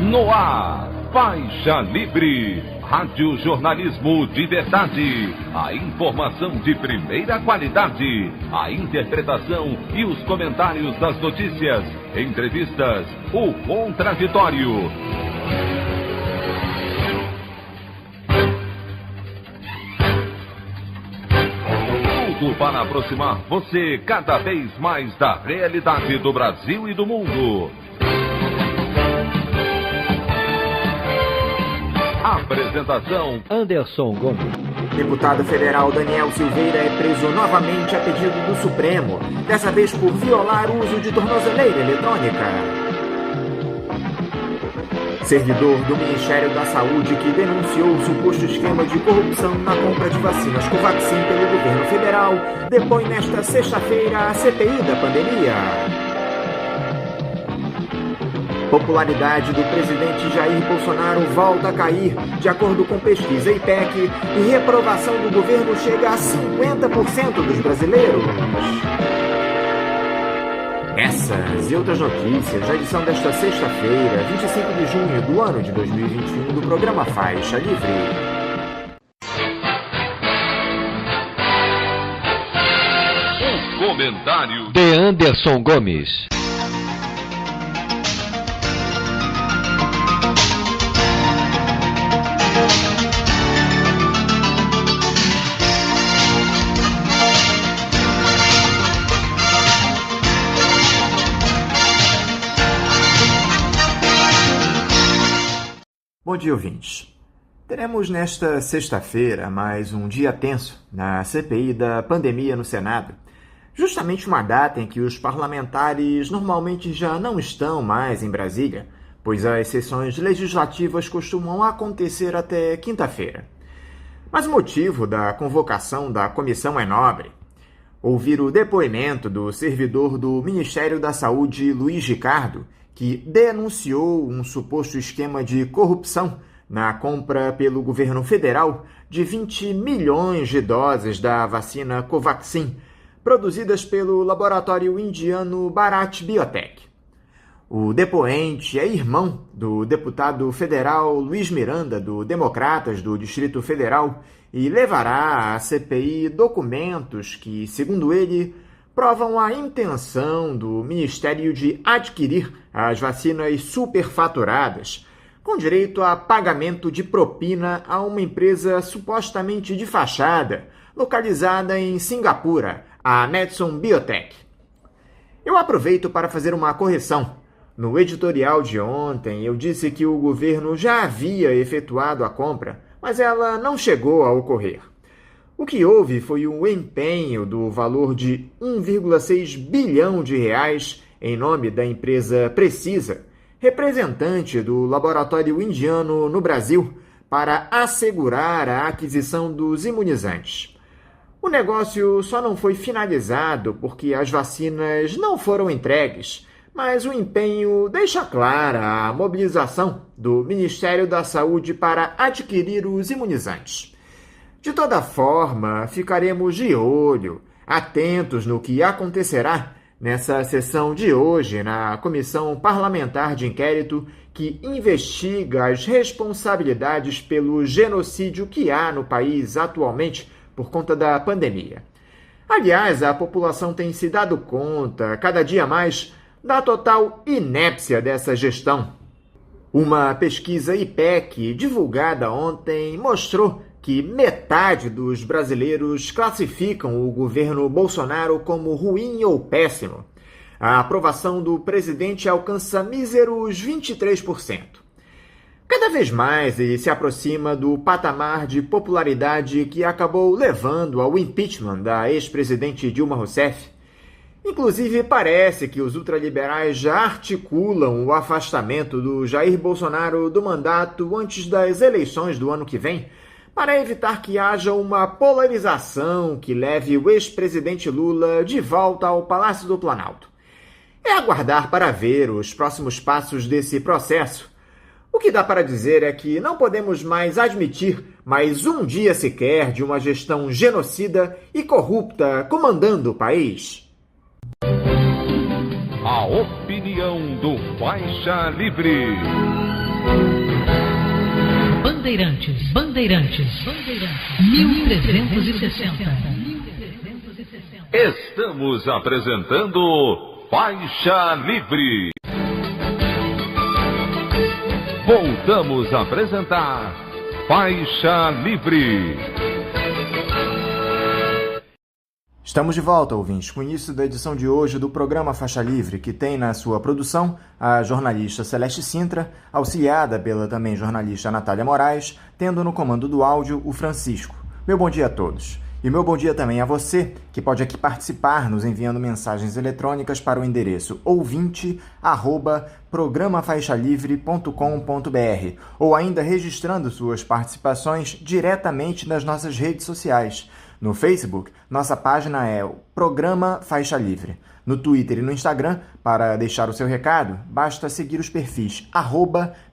No ar, Faixa Livre, rádio jornalismo de verdade, a informação de primeira qualidade, a interpretação e os comentários das notícias, entrevistas, o contraditório. Tudo para aproximar você cada vez mais da realidade do Brasil e do mundo. Apresentação: Anderson Gomes. Deputado federal Daniel Silveira é preso novamente a pedido do Supremo, dessa vez por violar o uso de tornozeleira eletrônica. Servidor do Ministério da Saúde que denunciou o suposto esquema de corrupção na compra de vacinas Covaxin pelo governo federal depõe nesta sexta-feira a CPI da pandemia. Popularidade do presidente Jair Bolsonaro volta a cair, de acordo com pesquisa IPEC, e reprovação do governo chega a 50% dos brasileiros. Essas e outras notícias, a edição desta sexta-feira, 25 de junho do ano de 2021, do programa Faixa Livre. O comentário de Anderson Gomes. Bom dia, ouvintes. Teremos nesta sexta-feira mais um dia tenso na CPI da pandemia no Senado. Justamente uma data em que os parlamentares normalmente já não estão mais em Brasília, pois as sessões legislativas costumam acontecer até quinta-feira. Mas o motivo da convocação da comissão é nobre. Ouvir o depoimento do servidor do Ministério da Saúde, Luiz Ricardo, que denunciou um suposto esquema de corrupção na compra pelo governo federal de 20 milhões de doses da vacina Covaxin, produzidas pelo laboratório indiano Bharat Biotech. O depoente é irmão do deputado federal Luiz Miranda, do Democratas do Distrito Federal, e levará à CPI documentos que, segundo ele, provam a intenção do Ministério de adquirir as vacinas superfaturadas, com direito a pagamento de propina a uma empresa supostamente de fachada, localizada em Singapura, a Medson Biotech. Eu aproveito para fazer uma correção. No editorial de ontem, eu disse que o governo já havia efetuado a compra, mas ela não chegou a ocorrer. O que houve foi o empenho do valor de 1,6 bilhão de reais em nome da empresa Precisa, representante do laboratório indiano no Brasil, para assegurar a aquisição dos imunizantes. O negócio só não foi finalizado porque as vacinas não foram entregues, mas o empenho deixa clara a mobilização do Ministério da Saúde para adquirir os imunizantes. De toda forma, ficaremos de olho, atentos no que acontecerá nessa sessão de hoje na Comissão Parlamentar de Inquérito que investiga as responsabilidades pelo genocídio que há no país atualmente por conta da pandemia. Aliás, a população tem se dado conta, cada dia mais, da total inépcia dessa gestão. Uma pesquisa IPEC divulgada ontem mostrou que metade dos brasileiros classificam o governo Bolsonaro como ruim ou péssimo. A aprovação do presidente alcança míseros 23%. Cada vez mais ele se aproxima do patamar de popularidade que acabou levando ao impeachment da ex-presidente Dilma Rousseff. Inclusive, parece que os ultraliberais já articulam o afastamento do Jair Bolsonaro do mandato antes das eleições do ano que vem, para evitar que haja uma polarização que leve o ex-presidente Lula de volta ao Palácio do Planalto. É aguardar para ver os próximos passos desse processo. O que dá para dizer é que não podemos mais admitir mais um dia sequer de uma gestão genocida e corrupta comandando o país. A opinião apresentando Faixa Livre. Bandeirantes, 1360. Estamos apresentando Faixa Livre. Voltamos a apresentar Faixa Livre. Estamos de volta, ouvintes, com o início da edição de hoje do programa Faixa Livre, que tem na sua produção a jornalista Celeste Sintra, auxiliada pela também jornalista Natália Moraes, tendo no comando do áudio o Francisco. Meu bom dia a todos. E meu bom dia também a você, que pode aqui participar nos enviando mensagens eletrônicas para o endereço ouvinte@programafaixalivre.com.br ou ainda registrando suas participações diretamente nas nossas redes sociais. No Facebook, nossa página é o Programa Faixa Livre. No Twitter e no Instagram, para deixar o seu recado, basta seguir os perfis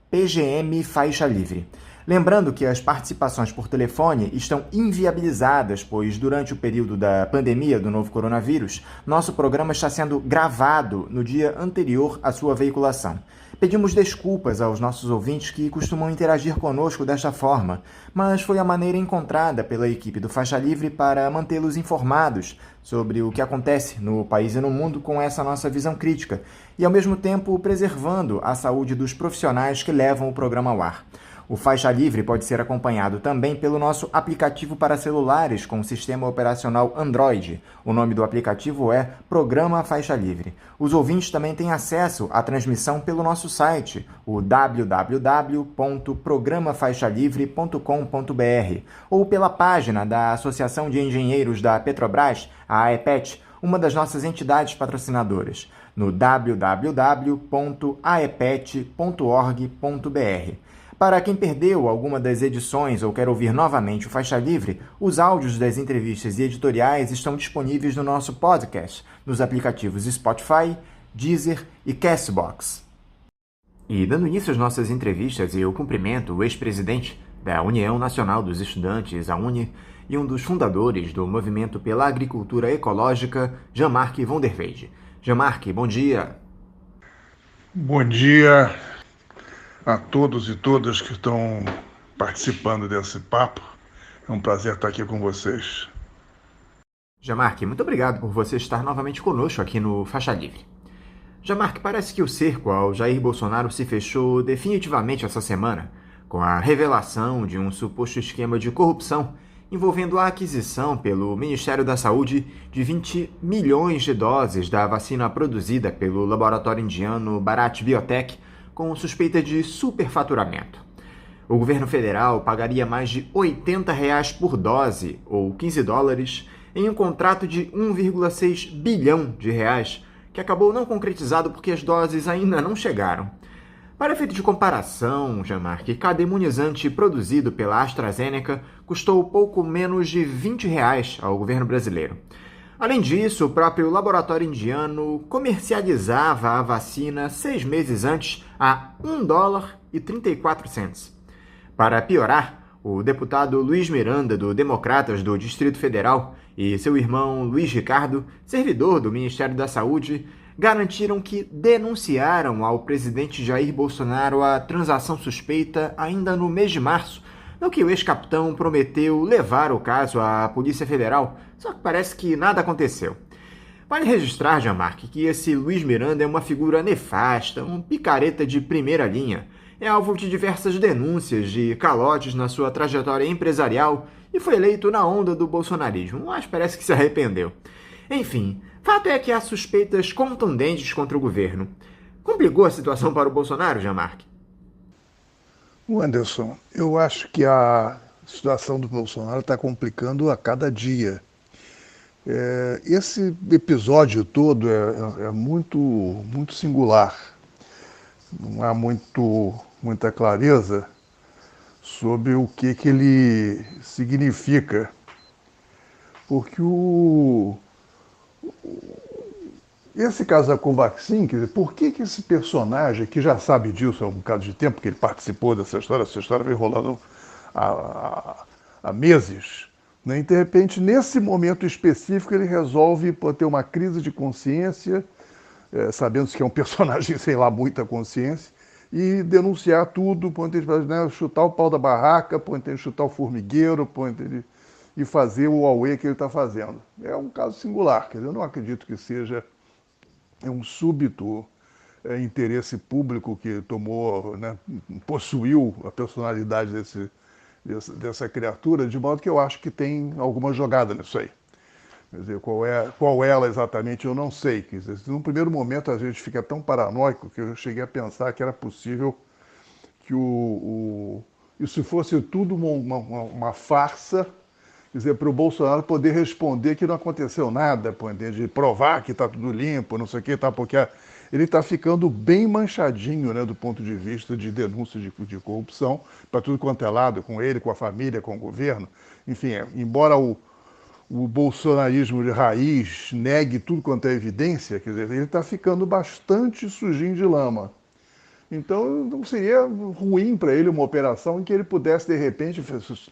@PGMFaixaLivre. Lembrando que as participações por telefone estão inviabilizadas, pois durante o período da pandemia do novo coronavírus, nosso programa está sendo gravado no dia anterior à sua veiculação. Pedimos desculpas aos nossos ouvintes que costumam interagir conosco desta forma, mas foi a maneira encontrada pela equipe do Faixa Livre para mantê-los informados sobre o que acontece no país e no mundo com essa nossa visão crítica e, ao mesmo tempo, preservando a saúde dos profissionais que levam o programa ao ar. O Faixa Livre pode ser acompanhado também pelo nosso aplicativo para celulares com sistema operacional Android. O nome do aplicativo é Programa Faixa Livre. Os ouvintes também têm acesso à transmissão pelo nosso site, o www.programafaixalivre.com.br, ou pela página da Associação de Engenheiros da Petrobras, a AEPET, uma das nossas entidades patrocinadoras, no www.aepet.org.br. Para quem perdeu alguma das edições ou quer ouvir novamente o Faixa Livre, os áudios das entrevistas e editoriais estão disponíveis no nosso podcast, nos aplicativos Spotify, Deezer e Castbox. E dando início às nossas entrevistas, eu cumprimento o ex-presidente da União Nacional dos Estudantes, a UNE, e um dos fundadores do Movimento pela Agricultura Ecológica, Jean-Marc Vonderweide. Jean-Marc, bom dia. Bom dia a todos e todas que estão participando desse papo. É um prazer estar aqui com vocês. Jean-Marc, muito obrigado por você estar novamente conosco aqui no Faixa Livre. Jean-Marc, parece que o cerco ao Jair Bolsonaro se fechou definitivamente essa semana, com a revelação de um suposto esquema de corrupção envolvendo a aquisição pelo Ministério da Saúde de 20 milhões de doses da vacina produzida pelo laboratório indiano Bharat Biotech, com suspeita de superfaturamento. O governo federal pagaria mais de R$80 por dose, ou $15, em um contrato de 1,6 bilhão de reais, que acabou não concretizado porque as doses ainda não chegaram. Para efeito de comparação, Jean-Marc, cada imunizante produzido pela AstraZeneca custou pouco menos de R$20 ao governo brasileiro. Além disso, o próprio laboratório indiano comercializava a vacina 6 meses antes a $1,34. Para piorar, o deputado Luiz Miranda, do Democratas do Distrito Federal, e seu irmão Luiz Ricardo, servidor do Ministério da Saúde, garantiram que denunciaram ao presidente Jair Bolsonaro a transação suspeita ainda no mês de março, no que o ex-capitão prometeu levar o caso à Polícia Federal, só que parece que nada aconteceu. Vale registrar, Jean-Marc, que esse Luiz Miranda é uma figura nefasta, um picareta de primeira linha. É alvo de diversas denúncias de calotes na sua trajetória empresarial e foi eleito na onda do bolsonarismo, mas parece que se arrependeu. Enfim, fato é que há suspeitas contundentes contra o governo. Complicou a situação para o Bolsonaro, Jean-Marc? Anderson, eu acho que a situação do Bolsonaro está complicando a cada dia. Esse episódio todo é muito singular. Não há muita clareza sobre o que ele significa. Porque esse caso da Covaxin, quer dizer, por que esse personagem, que já sabe disso há um bocado de tempo, que ele participou dessa história, essa história vem rolando há meses, né? E de repente, nesse momento específico, ele resolve ter uma crise de consciência, sabendo que é um personagem sem lá muita consciência, e denunciar tudo, né, chutar o pau da barraca, chutar o formigueiro, e fazer o auê que ele está fazendo. É um caso singular, quer dizer, eu não acredito que seja um súbito interesse público que tomou, né, possuiu a personalidade dessa criatura, de modo que eu acho que tem alguma jogada nisso aí. Quer dizer, qual ela exatamente, eu não sei. Quer dizer, num primeiro momento a gente fica tão paranoico que eu cheguei a pensar que era possível que isso fosse tudo uma farsa, quer dizer, para o Bolsonaro poder responder que não aconteceu nada, de provar que está tudo limpo, não sei o que, tá, porque ele está ficando bem manchadinho, né, do ponto de vista de denúncias de corrupção, para tudo quanto é lado, com ele, com a família, com o governo. Enfim, embora o bolsonarismo de raiz negue tudo quanto é evidência, quer dizer, ele está ficando bastante sujinho de lama. Então, não seria ruim para ele uma operação em que ele pudesse, de repente,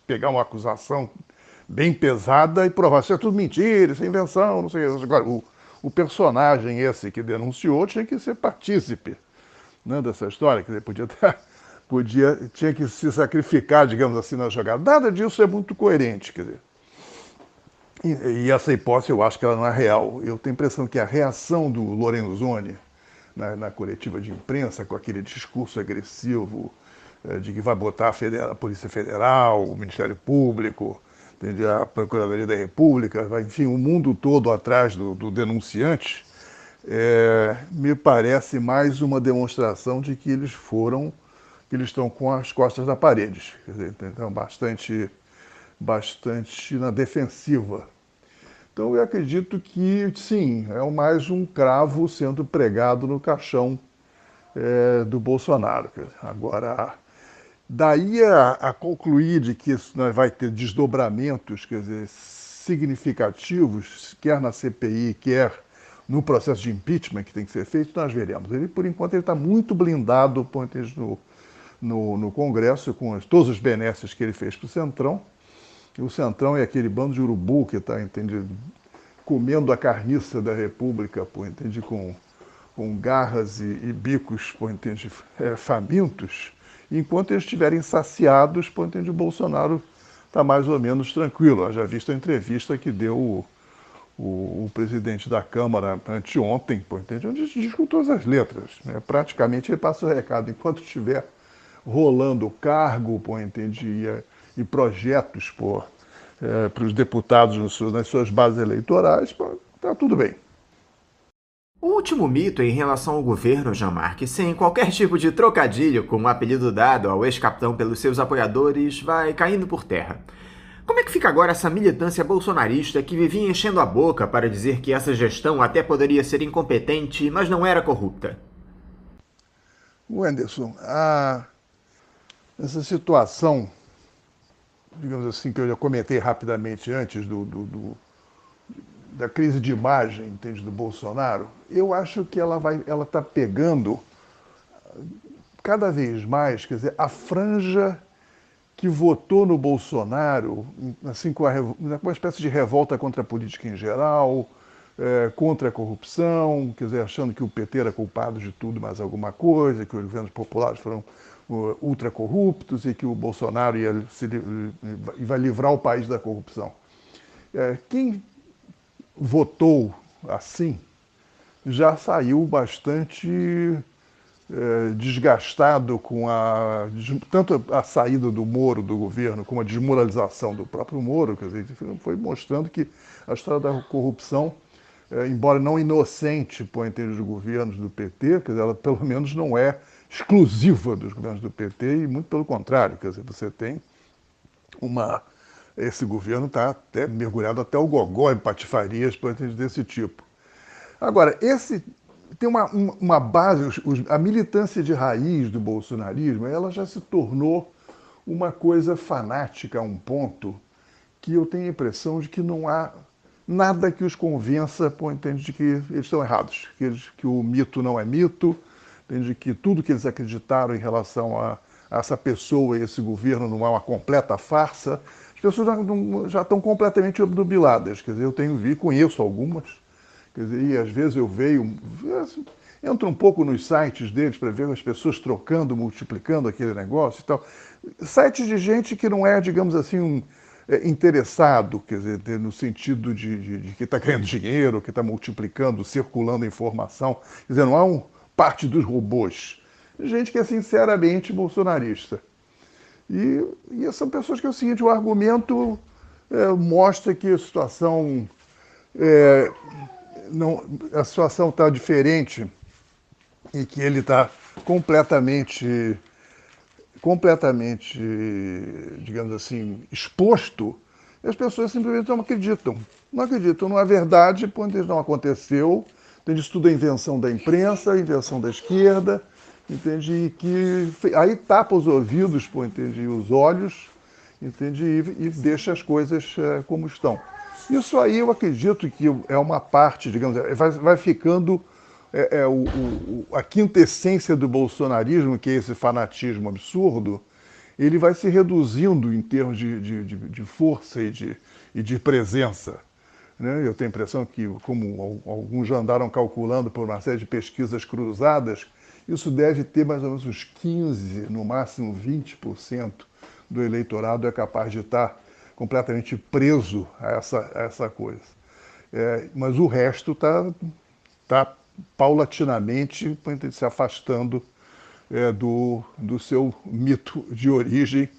pegar uma acusação bem pesada e provar se é tudo mentira, isso é invenção, não sei o que. Agora, o personagem esse que denunciou tinha que ser partícipe, né, dessa história, quer dizer, tinha que se sacrificar, digamos assim, na jogada. Nada disso é muito coerente, quer dizer. E essa hipótese eu acho que ela não é real. Eu tenho a impressão que a reação do Lorenzoni na coletiva de imprensa, com aquele discurso agressivo de que vai botar a Polícia Federal, o Ministério Público, a Procuradoria da República, enfim, o mundo todo atrás do denunciante, me parece mais uma demonstração de que eles estão com as costas na parede, quer dizer, então bastante na defensiva. Então eu acredito que, sim, é mais um cravo sendo pregado no caixão do Bolsonaro. Agora, daí a concluir de que isso vai ter desdobramentos, quer dizer, significativos, quer na CPI, quer no processo de impeachment que tem que ser feito, nós veremos. Ele, por enquanto, ele está muito blindado no Congresso, com todos os benesses que ele fez para o Centrão. E o Centrão é aquele bando de urubu que está, comendo a carniça da República, com garras e bicos, famintos. Enquanto eles estiverem saciados, o Bolsonaro está mais ou menos tranquilo. Já visto a entrevista que deu o presidente da Câmara anteontem, onde diz com todas as letras. Né? Praticamente ele passa o recado, enquanto estiver rolando cargo, e projetos para os deputados nas suas bases eleitorais, está tudo bem. O último mito em relação ao governo, Jean-Marc, sem qualquer tipo de trocadilho com o apelido dado ao ex-capitão pelos seus apoiadores, vai caindo por terra. Como é que fica agora essa militância bolsonarista que vivia enchendo a boca para dizer que essa gestão até poderia ser incompetente, mas não era corrupta? Wenderson, essa situação, digamos assim, que eu já comentei rapidamente antes da crise de imagem, do Bolsonaro, eu acho que ela está pegando cada vez mais, quer dizer, a franja que votou no Bolsonaro, assim, com uma espécie de revolta contra a política em geral, contra a corrupção, quer dizer, achando que o PT era culpado de tudo mais alguma coisa, que os governos populares foram ultra corruptos e que o Bolsonaro vai livrar o país da corrupção. Quem votou assim já saiu bastante desgastado com tanto a saída do Moro do governo como a desmoralização do próprio Moro, quer dizer, foi mostrando que a história da corrupção, embora não inocente por entre os governos do PT, quer dizer, ela pelo menos não é exclusiva dos governos do PT, e muito pelo contrário, quer dizer, você tem esse governo está até mergulhado até o gogó em patifarias desse tipo. Agora, tem uma base, a militância de raiz do bolsonarismo, ela já se tornou uma coisa fanática a um ponto que eu tenho a impressão de que não há nada que os convença, de que eles estão errados, que o mito não é mito, de que tudo que eles acreditaram em relação a essa pessoa e esse governo não é uma completa farsa. As pessoas já estão completamente obnubiladas. Quer dizer, conheço algumas Quer dizer, e às vezes eu entro um pouco nos sites deles para ver as pessoas trocando, multiplicando aquele negócio e tal. Sites de gente que não é, digamos assim, interessado, quer dizer, no sentido de que está ganhando dinheiro, que está multiplicando, circulando informação. Quer dizer, não é parte dos robôs. Gente que é sinceramente bolsonarista. E são pessoas que é o seguinte, o argumento mostra que a situação a situação está diferente e que ele está completamente, digamos assim, exposto, e as pessoas simplesmente não acreditam. Não acreditam, não é verdade, porque não aconteceu, entende? Isso tudo é invenção da imprensa, invenção da esquerda, entende? E que aí tapa os ouvidos, entende? E os olhos, entende? E deixa as coisas como estão. Isso aí eu acredito que é uma parte, digamos, vai ficando a quintessência do bolsonarismo, que é esse fanatismo absurdo, ele vai se reduzindo em termos de força e de presença. Né? Eu tenho a impressão que, como alguns já andaram calculando por uma série de pesquisas cruzadas, isso deve ter mais ou menos uns 15%, no máximo 20% do eleitorado é capaz de estar completamente preso a essa coisa. Mas o resto está paulatinamente se afastando do seu mito de origem,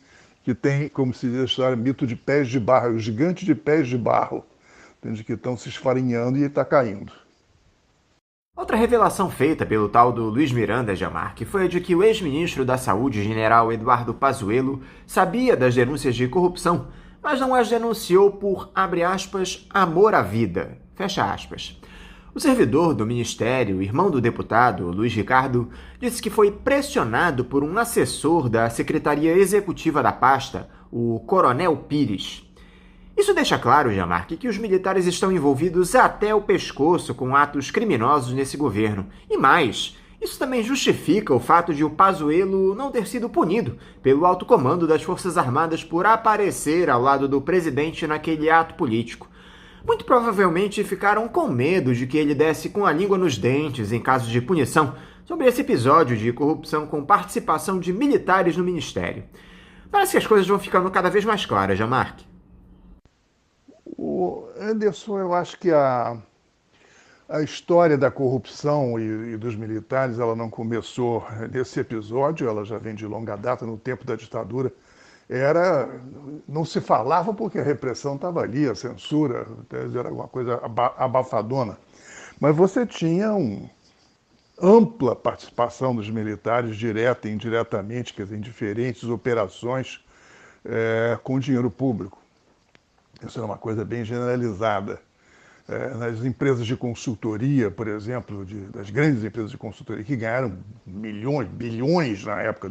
que tem, como se diz a história, mito de pés de barro, o gigante de pés de barro, entende? Que estão se esfarinhando e está caindo. Outra revelação feita pelo tal do Luiz Miranda Jamarque foi a de que o ex-ministro da Saúde, general Eduardo Pazuello, sabia das denúncias de corrupção, mas não as denunciou por, abre aspas, amor à vida, fecha aspas. O servidor do ministério, irmão do deputado, Luiz Ricardo, disse que foi pressionado por um assessor da Secretaria Executiva da pasta, o Coronel Pires. Isso deixa claro, Jamarque, que os militares estão envolvidos até o pescoço com atos criminosos nesse governo. E mais, isso também justifica o fato de o Pazuello não ter sido punido pelo alto comando das Forças Armadas por aparecer ao lado do presidente naquele ato político. Muito provavelmente ficaram com medo de que ele desse com a língua nos dentes em caso de punição sobre esse episódio de corrupção com participação de militares no ministério. Parece que as coisas vão ficando cada vez mais claras, Jamarque. Anderson, eu acho que a história da corrupção e dos militares, ela não começou nesse episódio, ela já vem de longa data, no tempo da ditadura. Não se falava porque a repressão estava ali, a censura, era uma coisa abafadona. Mas você tinha ampla participação dos militares, direta e indiretamente, quer dizer, em diferentes operações com dinheiro público. Isso era uma coisa bem generalizada. Nas empresas de consultoria, por exemplo, das grandes empresas de consultoria, que ganharam milhões, bilhões na época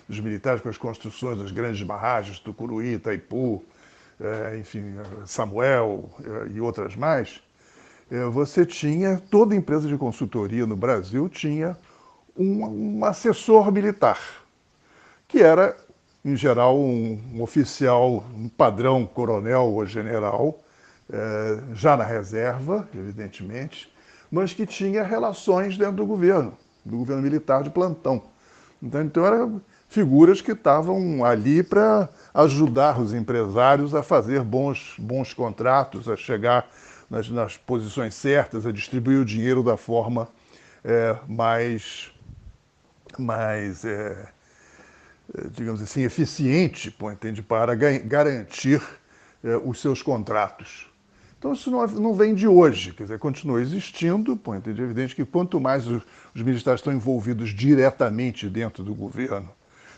dos militares com as construções das grandes barragens, Tucuruí, Itaipu, enfim, Samuel e outras mais, você tinha, toda empresa de consultoria no Brasil tinha um assessor militar, que era, em geral, um oficial, um padrão coronel ou general, já na reserva, evidentemente, mas que tinha relações dentro do governo militar de plantão. Então eram figuras que estavam ali para ajudar os empresários a fazer bons contratos, a chegar nas posições certas, a distribuir o dinheiro da forma mais digamos assim, eficiente, entende, para garantir os seus contratos. Então isso não vem de hoje, quer dizer, continua existindo, entende? É evidente que quanto mais os militares estão envolvidos diretamente dentro do governo,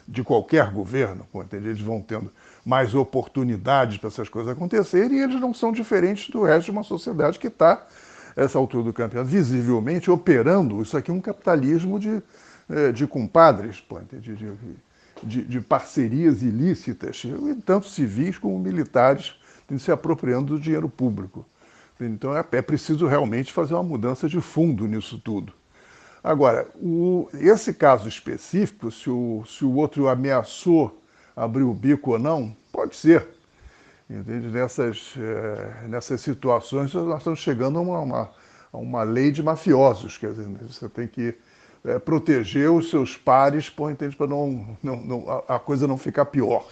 de qualquer governo, entende? Eles vão tendo mais oportunidades para essas coisas acontecerem e eles não são diferentes do resto de uma sociedade que está, essa altura do campeonato, visivelmente operando, isso aqui é um capitalismo de compadres, entende? De parcerias ilícitas, tanto civis como militares, se apropriando do dinheiro público. Então é preciso realmente fazer uma mudança de fundo nisso tudo. Agora, esse caso específico, se o outro ameaçou abrir o bico ou não, pode ser. Entende? Nessas situações nós estamos chegando a uma lei de mafiosos, quer dizer, você tem que proteger os seus pares, para a coisa não ficar pior.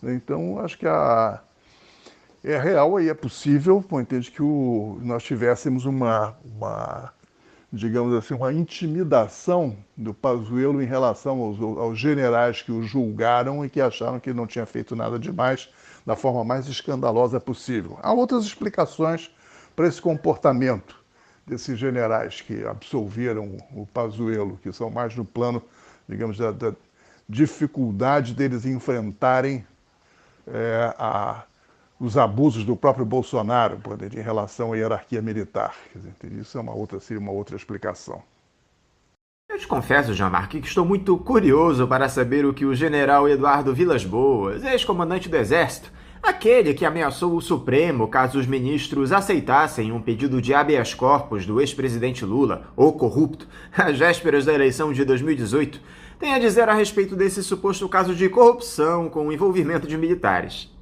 Então, acho que é real e é possível, entende, que nós tivéssemos digamos assim, uma intimidação do Pazuello em relação aos generais que o julgaram e que acharam que ele não tinha feito nada demais, da forma mais escandalosa possível. Há outras explicações para esse comportamento desses generais que absolveram o Pazuello, que são mais no plano, digamos, da dificuldade deles enfrentarem os abusos do próprio Bolsonaro em relação à hierarquia militar. Quer dizer, isso seria uma outra explicação. Eu te confesso, Jean-Marc, que estou muito curioso para saber o que o general Eduardo Vilas Boas, ex-comandante do Exército, aquele que ameaçou o Supremo caso os ministros aceitassem um pedido de habeas corpus do ex-presidente Lula, ou corrupto, às vésperas da eleição de 2018, tem a dizer a respeito desse suposto caso de corrupção com o envolvimento de militares.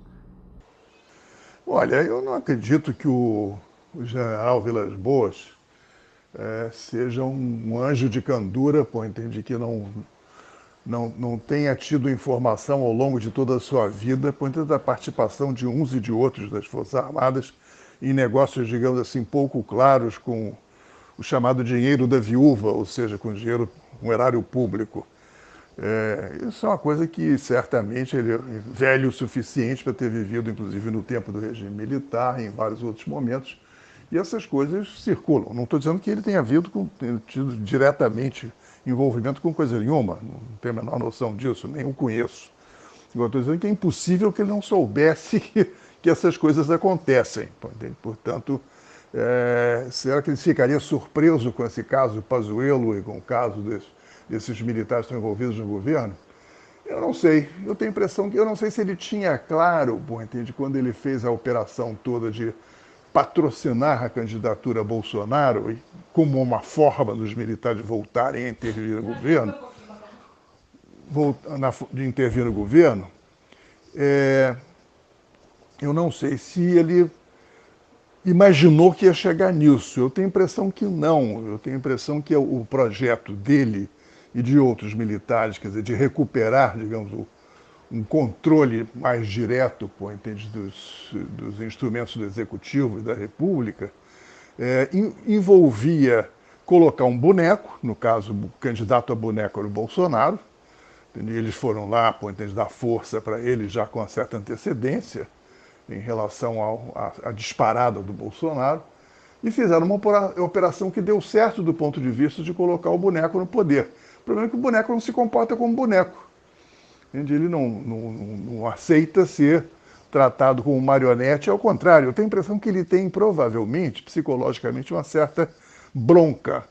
Olha, eu não acredito que o general Vilas Boas seja um anjo de candura, entende, que não tenha tido informação ao longo de toda a sua vida, por conta da participação de uns e de outros das Forças Armadas em negócios, digamos assim, pouco claros com o chamado dinheiro da viúva, ou seja, com dinheiro, com erário público. Isso é uma coisa que certamente ele é velho o suficiente para ter vivido, inclusive, no tempo do regime militar, em vários outros momentos, e essas coisas circulam. Não estou dizendo que ele tenha tido diretamente envolvimento com coisa nenhuma, não tenho a menor noção disso, nem o conheço. Agora, estou dizendo que é impossível que ele não soubesse que essas coisas acontecem. Portanto, será que ele ficaria surpreso com esse caso do Pazuello e com o caso desses militares que estão envolvidos no governo? Eu não sei. Eu tenho a impressão que eu não sei se ele tinha claro, entende, quando ele fez a operação toda de patrocinar a candidatura a Bolsonaro e como uma forma dos militares voltarem a intervir no governo, eu não sei se ele imaginou que ia chegar nisso. Eu tenho a impressão que não. Eu tenho a impressão que o projeto dele e de outros militares, quer dizer, de recuperar, digamos, um controle mais direto, entende, dos instrumentos do Executivo e da República, envolvia colocar um boneco, no caso, o candidato a boneco era o Bolsonaro, entende? Eles foram lá, entende, dar força para ele já com uma certa antecedência em relação à disparada do Bolsonaro, e fizeram uma operação que deu certo do ponto de vista de colocar o boneco no poder. O problema é que o boneco não se comporta como boneco. Ele não aceita ser tratado como marionete, ao contrário, eu tenho a impressão que ele tem, provavelmente, psicologicamente, uma certa bronca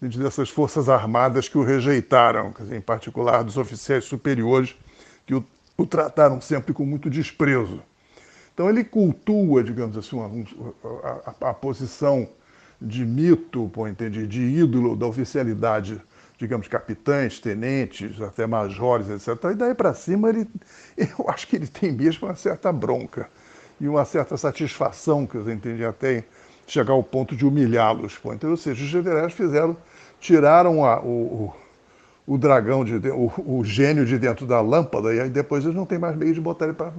dessas forças armadas que o rejeitaram, em particular dos oficiais superiores que o trataram sempre com muito desprezo. Então ele cultua, digamos assim, a posição de mito, de ídolo da oficialidade, digamos, capitães, tenentes, até majores, etc. E daí para cima, eu acho que ele tem mesmo uma certa bronca e uma certa satisfação, que eu entendi, até chegar ao ponto de humilhá-los. Então, ou seja, os generais tiraram o dragão, o gênio de dentro da lâmpada, e aí depois eles não têm mais meio de botar ele para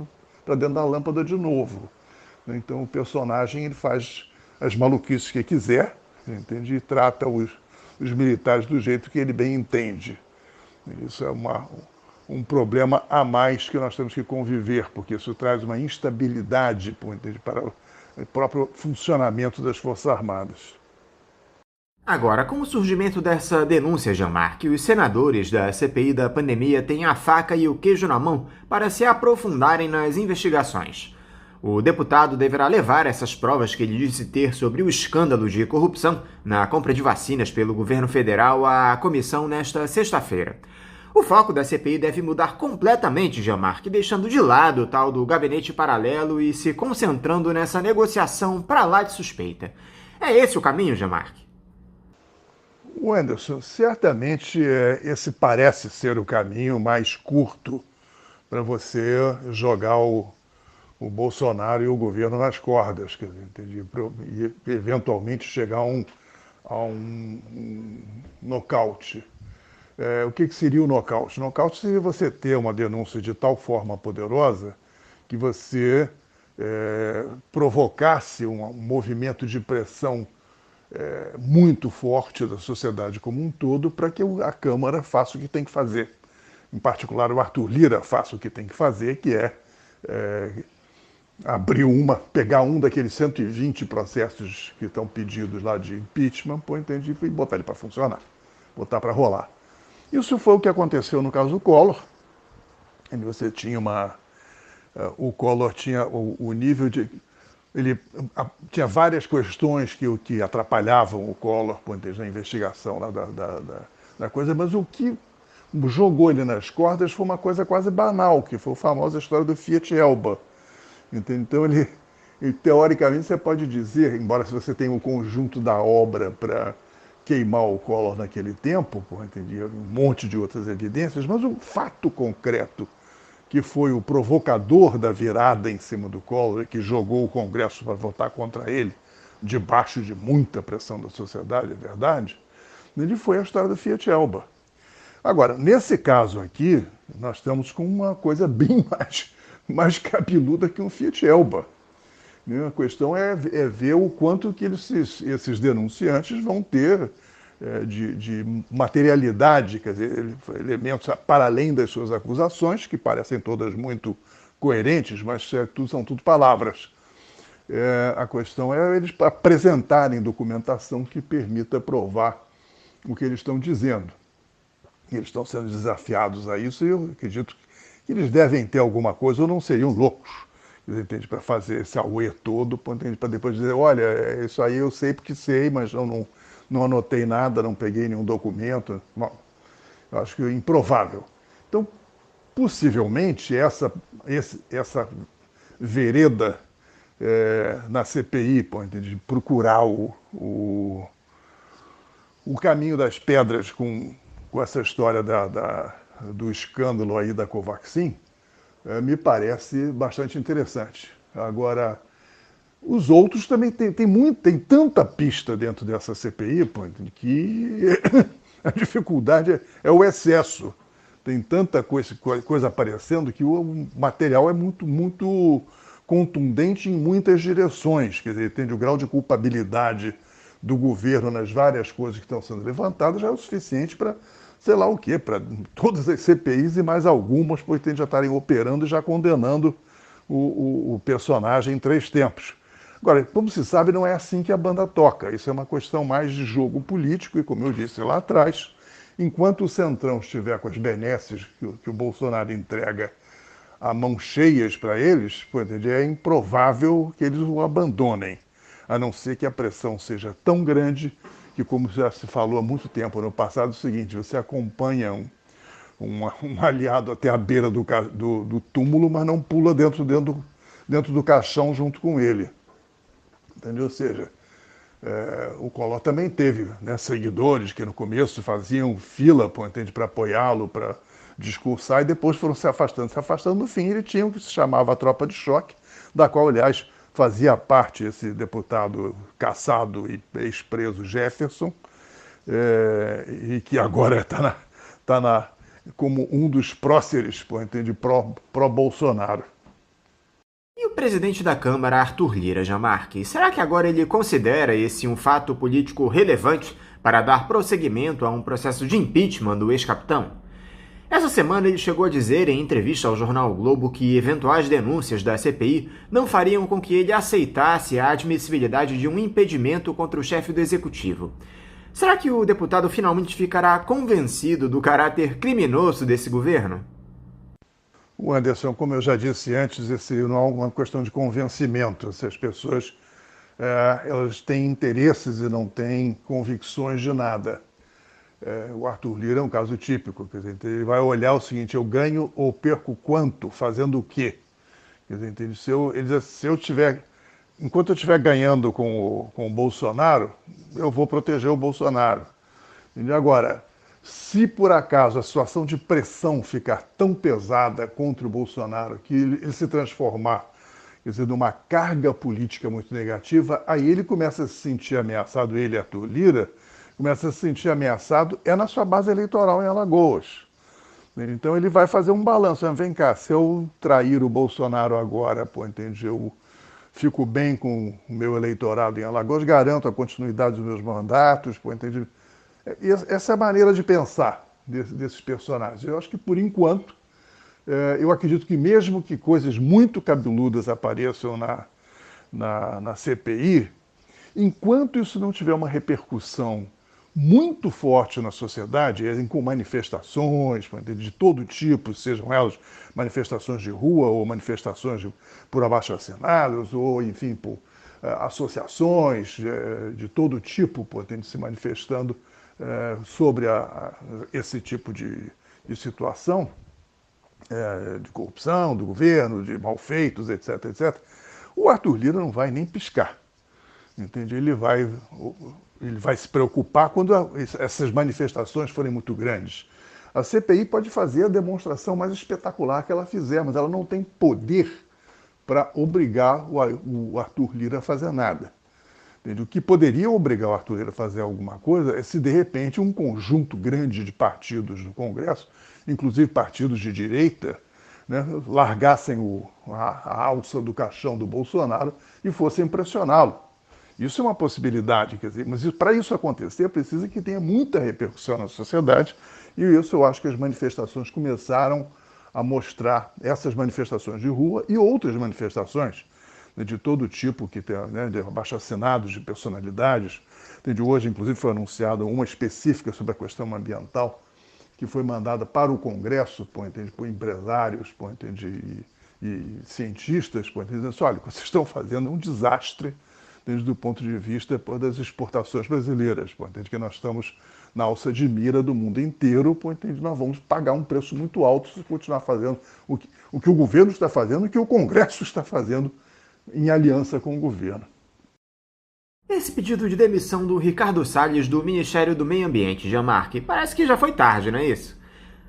dentro da lâmpada de novo. Então o personagem ele faz as maluquices que quiser, entende? E trata os militares do jeito que ele bem entende. Isso é um problema a mais que nós temos que conviver, porque isso traz uma instabilidade, entende, para o próprio funcionamento das Forças Armadas. Agora, com o surgimento dessa denúncia, Jean-Marc, os senadores da CPI da pandemia têm a faca e o queijo na mão para se aprofundarem nas investigações. O deputado deverá levar essas provas que ele disse ter sobre o escândalo de corrupção na compra de vacinas pelo governo federal à comissão nesta sexta-feira. O foco da CPI deve mudar completamente, Jean-Marc, deixando de lado o tal do gabinete paralelo e se concentrando nessa negociação para lá de suspeita. É esse o caminho, Jean-Marc? Anderson, certamente esse parece ser o caminho mais curto para você jogar o o Bolsonaro e o governo nas cordas, quer dizer, e eventualmente chegar a um nocaute. O que seria o nocaute? Nocaute seria você ter uma denúncia de tal forma poderosa que você provocasse um movimento de pressão muito forte da sociedade como um todo para que a Câmara faça o que tem que fazer. Em particular, o Arthur Lira faça o que tem que fazer, que é pegar um daqueles 120 processos que estão pedidos lá de impeachment, e botar ele para funcionar, botar para rolar. Isso foi o que aconteceu no caso do Collor. Você tinha o Collor tinha o nível de... Ele tinha várias questões que atrapalhavam o Collor na investigação lá da coisa, mas o que jogou ele nas cordas foi uma coisa quase banal, que foi a famosa história do Fiat Elba. Então, ele teoricamente, você pode dizer, embora se você tenha o conjunto da obra para queimar o Collor naquele tempo, um monte de outras evidências, mas o fato concreto que foi o provocador da virada em cima do Collor, que jogou o Congresso para votar contra ele, debaixo de muita pressão da sociedade, é verdade, ele foi a história do Fiat Elba. Agora, nesse caso aqui, nós estamos com uma coisa bem mais cabeluda que um Fiat Elba. A questão é ver o quanto que esses denunciantes vão ter de materialidade, quer dizer, elementos para além das suas acusações, que parecem todas muito coerentes, mas são tudo palavras. A questão é eles apresentarem documentação que permita provar o que eles estão dizendo. Eles estão sendo desafiados a isso e eu acredito que eles devem ter alguma coisa ou não seriam loucos, para fazer esse auê todo, para depois dizer, olha, isso aí eu sei porque sei, mas eu não anotei nada, não peguei nenhum documento. Bom, eu acho que é improvável. Então, possivelmente, essa vereda na CPI, de procurar o caminho das pedras com essa história do escândalo aí da Covaxin, me parece bastante interessante. Agora, os outros também tem tanta pista dentro dessa CPI, que a dificuldade é o excesso. Tem tanta coisa aparecendo que o material é muito, muito contundente em muitas direções. Quer dizer, o grau de culpabilidade do governo nas várias coisas que estão sendo levantadas já é o suficiente para, sei lá o quê, para todas as CPIs e mais algumas, pois já estarem operando e já condenando o personagem em 3 tempos. Agora, como se sabe, não é assim que a banda toca. Isso é uma questão mais de jogo político e, como eu disse lá atrás, enquanto o Centrão estiver com as benesses que o Bolsonaro entrega a mão cheias para eles, é improvável que eles o abandonem, a não ser que a pressão seja tão grande que, como já se falou há muito tempo no passado, é o seguinte: você acompanha um aliado até a beira do túmulo, mas não pula dentro do caixão junto com ele. Entendeu? Ou seja, o Collor também teve seguidores que no começo faziam fila para apoiá-lo, para discursar, e depois foram se afastando. No fim, ele tinha o que se chamava a tropa de choque, da qual, aliás, fazia parte esse deputado caçado e ex-preso Jefferson, e que agora está como um dos próceres pró-Bolsonaro. E o presidente da Câmara, Arthur Lira, Jean Marc, será que agora ele considera esse um fato político relevante para dar prosseguimento a um processo de impeachment do ex-capitão? Essa semana ele chegou a dizer em entrevista ao jornal o Globo que eventuais denúncias da CPI não fariam com que ele aceitasse a admissibilidade de um impedimento contra o chefe do executivo. Será que o deputado finalmente ficará convencido do caráter criminoso desse governo? O Anderson, como eu já disse antes, esse não é uma questão de convencimento. Essas pessoas elas têm interesses e não têm convicções de nada. O Arthur Lira é um caso típico. Quer dizer, ele vai olhar o seguinte: eu ganho ou perco quanto? Fazendo o quê? Quer dizer, enquanto eu estiver ganhando com o Bolsonaro, eu vou proteger o Bolsonaro. E agora, se por acaso a situação de pressão ficar tão pesada contra o Bolsonaro que ele se transformar quer dizer, de uma carga política muito negativa, aí ele começa a se sentir ameaçado, ele e Arthur Lira, começa a se sentir ameaçado na sua base eleitoral em Alagoas. Então ele vai fazer um balanço. Vem cá, se eu trair o Bolsonaro agora, entende? Eu fico bem com o meu eleitorado em Alagoas, garanto a continuidade dos meus mandatos, entende? Essa é a maneira de pensar desses personagens. Eu acho que, por enquanto, eu acredito que mesmo que coisas muito cabeludas apareçam na CPI, enquanto isso não tiver uma repercussão muito forte na sociedade, com manifestações de todo tipo, sejam elas manifestações de rua ou manifestações por abaixo-assinados, ou, enfim, por associações de todo tipo, se manifestando sobre esse tipo de situação, de corrupção, do governo, de malfeitos, etc., etc., o Arthur Lira não vai nem piscar. Entende? Ele vai se preocupar quando essas manifestações forem muito grandes. A CPI pode fazer a demonstração mais espetacular que ela fizer, mas ela não tem poder para obrigar o Arthur Lira a fazer nada. Entende? O que poderia obrigar o Arthur Lira a fazer alguma coisa é se, de repente, um conjunto grande de partidos no Congresso, inclusive partidos de direita, né, largassem a alça do caixão do Bolsonaro e fossem pressioná-lo. Isso é uma possibilidade, quer dizer, mas para isso acontecer, precisa que tenha muita repercussão na sociedade, e isso eu acho que as manifestações começaram a mostrar, essas manifestações de rua e outras manifestações, né, de todo tipo, que tem, né, de abaixo-assinados, de personalidades. De hoje, inclusive, foi anunciada uma específica sobre a questão ambiental, que foi mandada para o Congresso, por empresários, e cientistas, dizendo assim, olha, vocês estão fazendo um desastre do ponto de vista das exportações brasileiras, que nós estamos na alça de mira do mundo inteiro, nós vamos pagar um preço muito alto se continuar fazendo o que o governo está fazendo, o que o Congresso está fazendo em aliança com o governo. Esse pedido de demissão do Ricardo Salles do Ministério do Meio Ambiente, Jean-Marc, parece que já foi tarde, não é isso?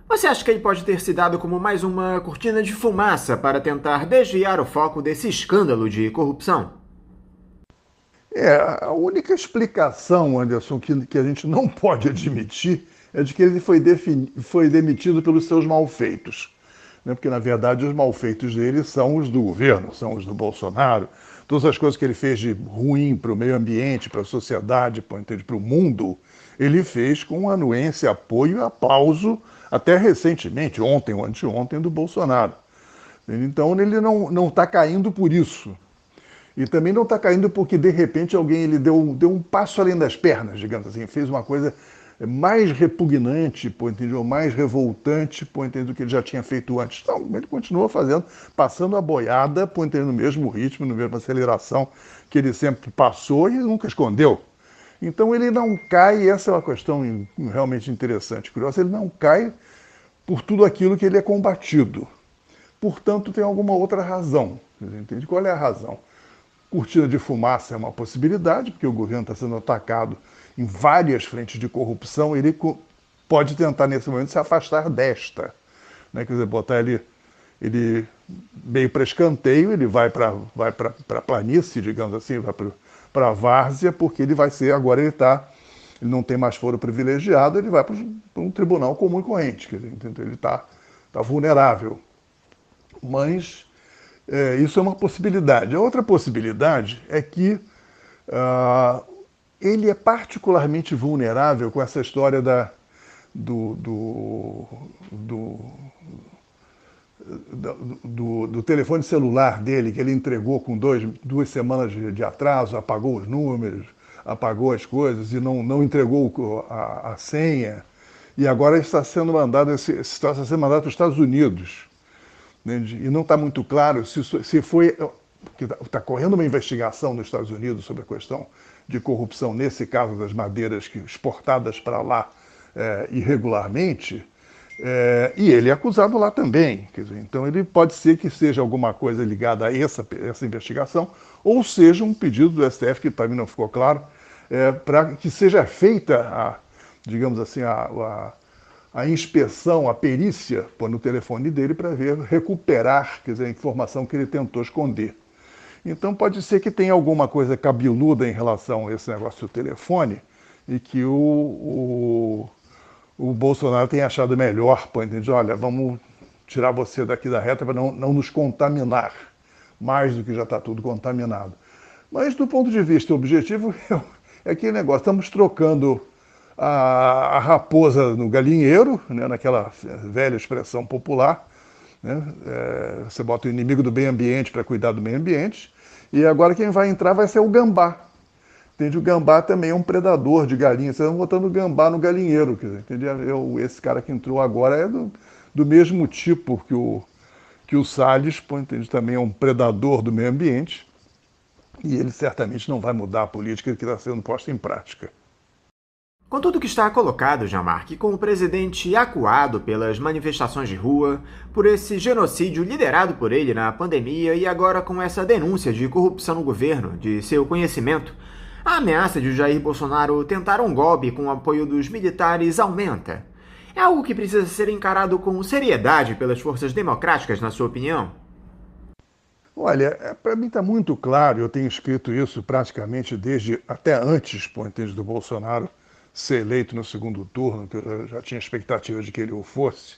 Você acha que ele pode ter se dado como mais uma cortina de fumaça para tentar desviar o foco desse escândalo de corrupção? A única explicação, Anderson, que a gente não pode admitir é de que ele foi demitido pelos seus malfeitos. Né? Porque, na verdade, os malfeitos dele são os do governo, são os do Bolsonaro. Todas as coisas que ele fez de ruim para o meio ambiente, para a sociedade, para o mundo, ele fez com anuência, apoio e aplauso, até recentemente, ontem ou anteontem, do Bolsonaro. Então, ele não está caindo por isso. E também não está caindo porque, de repente, alguém ele deu um passo além das pernas, digamos assim, fez uma coisa mais repugnante, ou mais revoltante, do que ele já tinha feito antes. Não, ele continua fazendo, passando a boiada, no mesmo ritmo, na mesma aceleração que ele sempre passou e nunca escondeu. Então ele não cai, e essa é uma questão realmente interessante, curiosa, ele não cai por tudo aquilo que ele é combatido. Portanto, tem alguma outra razão. Entende? Qual é a razão? Cortina de fumaça é uma possibilidade, porque o governo está sendo atacado em várias frentes de corrupção, ele pode tentar, nesse momento, se afastar desta. Né? Quer dizer, botar ele meio para escanteio, ele vai para a planície, digamos assim, vai para a várzea, porque ele vai ser, agora ele não tem mais foro privilegiado, ele vai para um tribunal comum e corrente, quer dizer, ele está vulnerável. Mas isso é uma possibilidade. A outra possibilidade é que ele é particularmente vulnerável com essa história do telefone celular dele, que ele entregou com 2 semanas de atraso, apagou os números, apagou as coisas e não entregou a senha. E agora está sendo mandado para os Estados Unidos. E não está muito claro se foi... Está correndo uma investigação nos Estados Unidos sobre a questão de corrupção, nesse caso das madeiras exportadas para lá irregularmente, e ele é acusado lá também. Quer dizer, então ele pode ser que seja alguma coisa ligada a essa investigação, ou seja um pedido do STF, que para mim não ficou claro, para que seja feita, digamos assim, a inspeção, a perícia no telefone dele para recuperar, quer dizer, a informação que ele tentou esconder. Então pode ser que tenha alguma coisa cabeluda em relação a esse negócio do telefone e que o Bolsonaro tenha achado melhor, pô, entende? Olha, vamos tirar você daqui da reta para não nos contaminar, mais do que já está tudo contaminado. Mas do ponto de vista objetivo, é aquele negócio, estamos trocando a raposa no galinheiro, né, naquela velha expressão popular, né? Você bota o inimigo do meio ambiente para cuidar do meio ambiente, e agora quem vai entrar vai ser o gambá. Entende? O gambá também é um predador de galinhas, vocês estão botando o gambá no galinheiro. Entende? Esse cara que entrou agora é do mesmo tipo que o Salles, entende? Também é um predador do meio ambiente, e ele certamente não vai mudar a política que está sendo posta em prática. Com tudo que está colocado, Jean-Marc, com o presidente acuado pelas manifestações de rua, por esse genocídio liderado por ele na pandemia e agora com essa denúncia de corrupção no governo, de seu conhecimento, a ameaça de Jair Bolsonaro tentar um golpe com o apoio dos militares aumenta. É algo que precisa ser encarado com seriedade pelas forças democráticas, na sua opinião? Olha, para mim está muito claro, eu tenho escrito isso praticamente desde até antes, entende, do Bolsonaro ser eleito no segundo turno, que eu já tinha expectativa de que ele o fosse,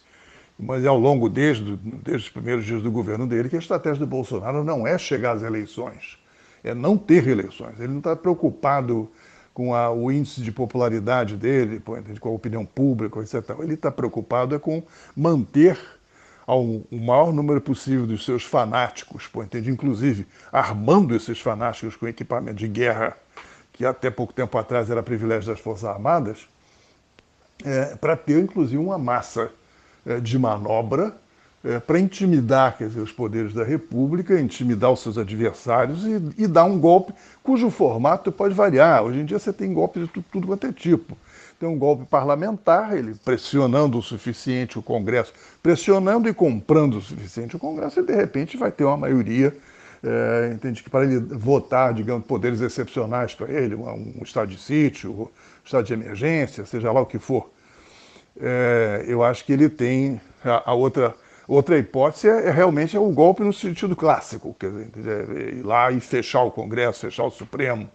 mas ao longo desde os primeiros dias do governo dele, que a estratégia do Bolsonaro não é chegar às eleições, é não ter eleições. Ele não está preocupado com o índice de popularidade dele, com a opinião pública, etc. Ele está preocupado com manter o maior número possível dos seus fanáticos, entende? Inclusive armando esses fanáticos com equipamento de guerra, que até pouco tempo atrás era privilégio das Forças Armadas, para ter, inclusive, uma massa de manobra para intimidar, quer dizer, os poderes da República, intimidar os seus adversários e dar um golpe cujo formato pode variar. Hoje em dia você tem golpes de tudo quanto é tipo. Tem um golpe parlamentar, ele pressionando o suficiente o Congresso, pressionando e comprando o suficiente o Congresso, e de repente vai ter uma maioria, entende, que para ele votar, digamos, poderes excepcionais para ele, um estado de sítio, um estado de emergência, seja lá o que for. Eu acho que ele tem a outra hipótese realmente o golpe no sentido clássico, quer dizer, ir lá e fechar o Congresso, fechar o Supremo,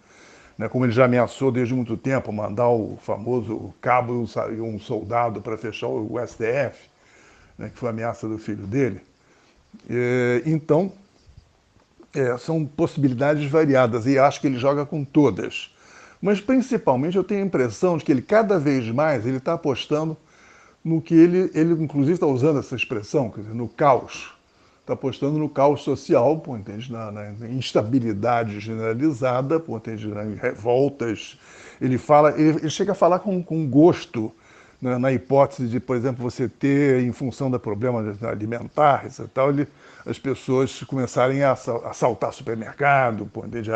né, como ele já ameaçou desde muito tempo, mandar o famoso cabo e um soldado para fechar o STF, né, que foi a ameaça do filho dele. Então, são possibilidades variadas e acho que ele joga com todas. Mas, principalmente, eu tenho a impressão de que ele, cada vez mais, ele está apostando no que ele inclusive está usando essa expressão, quer dizer, no caos. Está apostando no caos social, entende? Na instabilidade generalizada, entende? Em revoltas. Ele chega a falar com gosto, né, na hipótese de, por exemplo, você ter, em função do problema alimentar, etc., as pessoas começarem a assaltar supermercado, entende?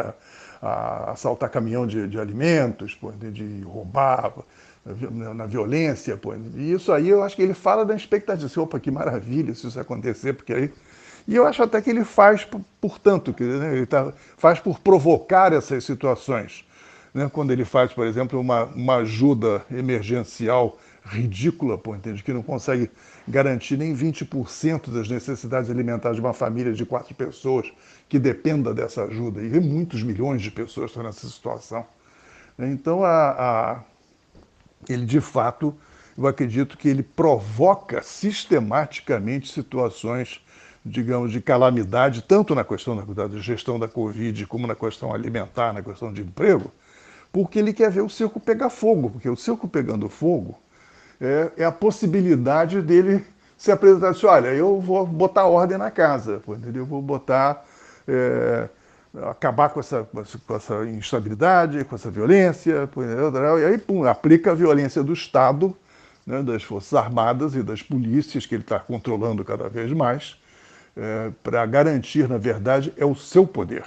A assaltar caminhão de alimentos, de roubar na violência. E isso aí eu acho que ele fala da expectativa. Assim, opa, que maravilha se isso acontecer, porque aí... E eu acho até que ele faz, portanto, né, ele faz por provocar essas situações. Né? Quando ele faz, por exemplo, uma ajuda emergencial ridícula, entende? Que não consegue garantir nem 20% das necessidades alimentares de uma família de 4 pessoas que dependa dessa ajuda. E muitos milhões de pessoas estão nessa situação. Então, ele, de fato, eu acredito que ele provoca sistematicamente situações, digamos, de calamidade, tanto na questão da gestão da Covid, como na questão alimentar, na questão de emprego, porque ele quer ver o circo pegar fogo, porque o circo pegando fogo é a possibilidade dele se apresentar assim, olha, eu vou botar ordem na casa, entendeu? Eu vou botar, acabar com essa instabilidade, com essa violência, e aí, aplica a violência do Estado, né, das Forças Armadas e das polícias, que ele está controlando cada vez mais, para garantir, na verdade, o seu poder.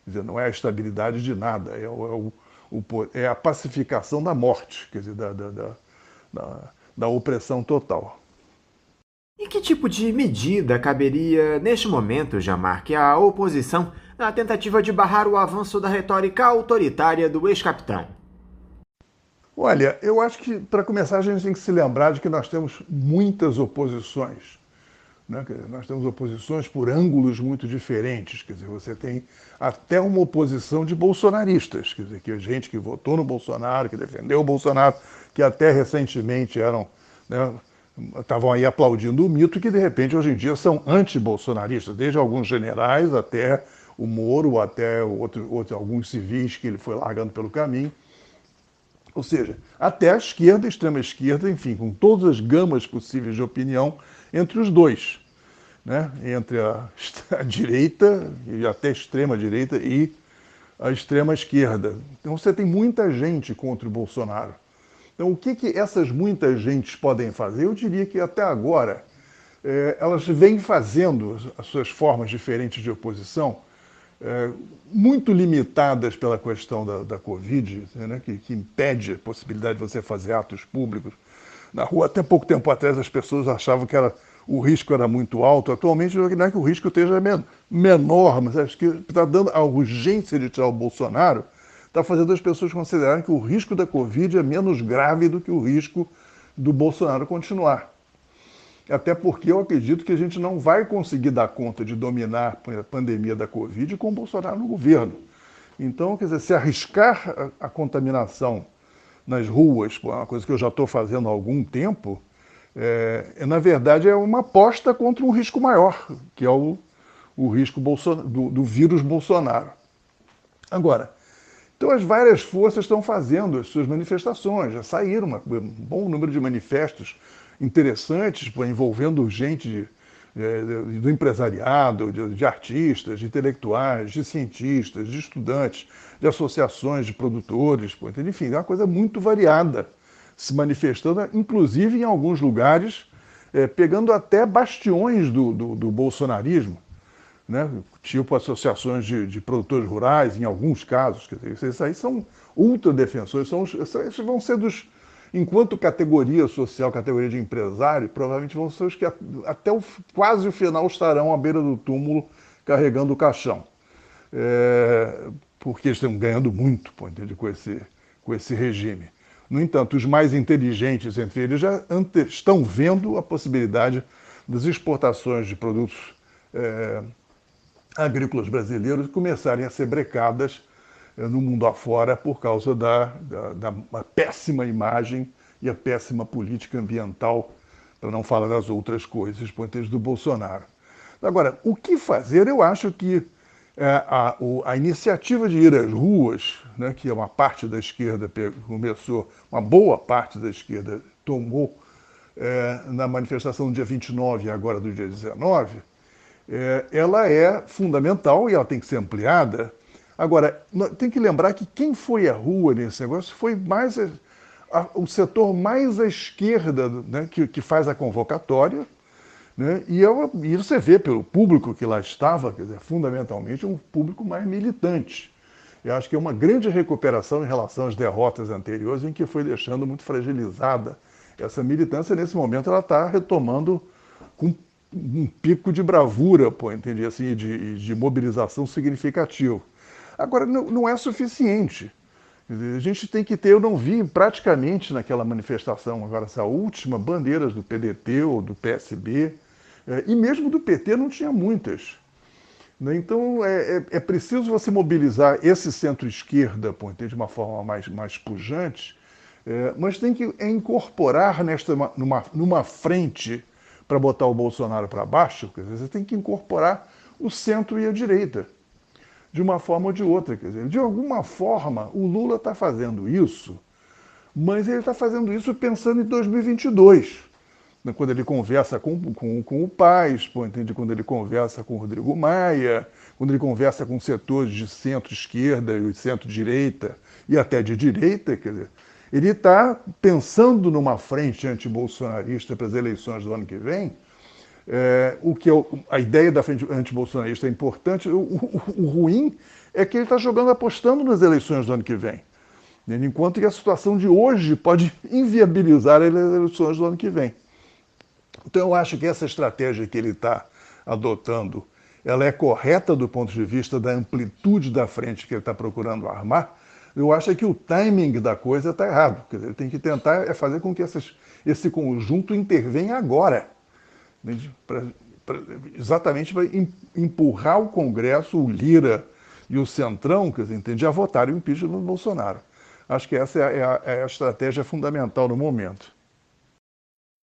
Quer dizer, não é a estabilidade de nada, é a pacificação da morte, quer dizer, da opressão total. E que tipo de medida caberia, neste momento, Jean-Marc, à oposição na tentativa de barrar o avanço da retórica autoritária do ex-capitão? Olha, eu acho que, para começar, a gente tem que se lembrar de que nós temos muitas oposições né? Nós temos oposições por ângulos muito diferentes. Quer dizer, você tem até uma oposição de bolsonaristas, quer dizer, que é gente que votou no Bolsonaro, que defendeu o Bolsonaro, que até recentemente eram, né, estavam aí aplaudindo o mito, que de repente hoje em dia são anti-bolsonaristas, desde alguns generais até o Moro, até alguns civis que ele foi largando pelo caminho. Ou seja, até a esquerda, a extrema esquerda, enfim, com todas as gamas possíveis de opinião entre os dois, né? Entre a direita e até a extrema direita e a extrema esquerda. Então você tem muita gente contra o Bolsonaro. Então o que essas muitas gentes podem fazer? Eu diria que até agora elas vêm fazendo as suas formas diferentes de oposição, muito limitadas pela questão da Covid, né, que impede a possibilidade de você fazer atos públicos na rua. Até pouco tempo atrás as pessoas achavam que o risco era muito alto. Atualmente não é que o risco esteja menor, mas acho que está dando a urgência de tirar o Bolsonaro, está fazendo as pessoas considerarem que o risco da Covid é menos grave do que o risco do Bolsonaro continuar. Até porque eu acredito que a gente não vai conseguir dar conta de dominar a pandemia da Covid com o Bolsonaro no governo. Então, quer dizer, se arriscar a contaminação nas ruas, uma coisa que eu já estou fazendo há algum tempo, na verdade é uma aposta contra um risco maior, que é o risco do vírus Bolsonaro. Agora, então as várias forças estão fazendo as suas manifestações, já saíram um bom número de manifestos interessantes, envolvendo gente do empresariado, de artistas, de intelectuais, de cientistas, de estudantes, de associações de produtores, enfim, é uma coisa muito variada se manifestando, inclusive em alguns lugares, pegando até bastiões do bolsonarismo, né? Tipo associações de produtores rurais, em alguns casos. Quer dizer, esses aí são ultradefensores, esses vão ser enquanto categoria social, categoria de empresário, provavelmente vão ser os que até quase o final estarão à beira do túmulo carregando o caixão. Porque eles estão ganhando muito, entende, com esse regime. No entanto, os mais inteligentes entre eles já estão vendo a possibilidade das exportações de produtos agrícolas brasileiros começarem a ser brecadas no mundo afora por causa da péssima imagem e a péssima política ambiental, para não falar das outras coisas, do Bolsonaro. Agora, o que fazer? Eu acho que a iniciativa de ir às ruas, né, que uma parte da esquerda começou, uma boa parte da esquerda tomou na manifestação do dia 29 e agora do dia 19, ela é fundamental e ela tem que ser ampliada. Agora, tem que lembrar que quem foi à rua nesse negócio foi mais o setor mais à esquerda, né, que faz a convocatória, né, e você vê pelo público que lá estava, quer dizer, fundamentalmente um público mais militante. Eu acho que é uma grande recuperação em relação às derrotas anteriores, em que foi deixando muito fragilizada essa militância. Nesse momento ela está retomando com um pico de bravura, entendi, assim, de mobilização significativo. Agora, não é suficiente. A gente tem que ter, eu não vi praticamente naquela manifestação, agora essa última, bandeiras do PDT ou do PSB, e mesmo do PT não tinha muitas. Então, é preciso você mobilizar esse centro-esquerda, de uma forma mais pujante, mas tem que incorporar numa frente para botar o Bolsonaro para baixo, quer dizer, você tem que incorporar o centro e a direita, de uma forma ou de outra. Quer dizer, de alguma forma, o Lula está fazendo isso, mas ele está fazendo isso pensando em 2022, né, quando ele conversa com o Paes, entende? Quando ele conversa com o Rodrigo Maia, quando ele conversa com setores de centro-esquerda e centro-direita, e até de direita, quer dizer, ele está pensando numa frente antibolsonarista para as eleições do ano que vem. A ideia da frente antibolsonarista é importante. O ruim é que ele está apostando nas eleições do ano que vem, né? Enquanto que a situação de hoje pode inviabilizar as eleições do ano que vem. Então eu acho que essa estratégia que ele está adotando, ela é correta do ponto de vista da amplitude da frente que ele está procurando armar. Eu acho que o timing da coisa está errado. Quer dizer, ele tem que tentar fazer com que esse conjunto intervenha agora, exatamente para empurrar o Congresso, o Lira e o Centrão, quer dizer, entende, a votar o impeachment do Bolsonaro. Acho que essa é a estratégia fundamental no momento.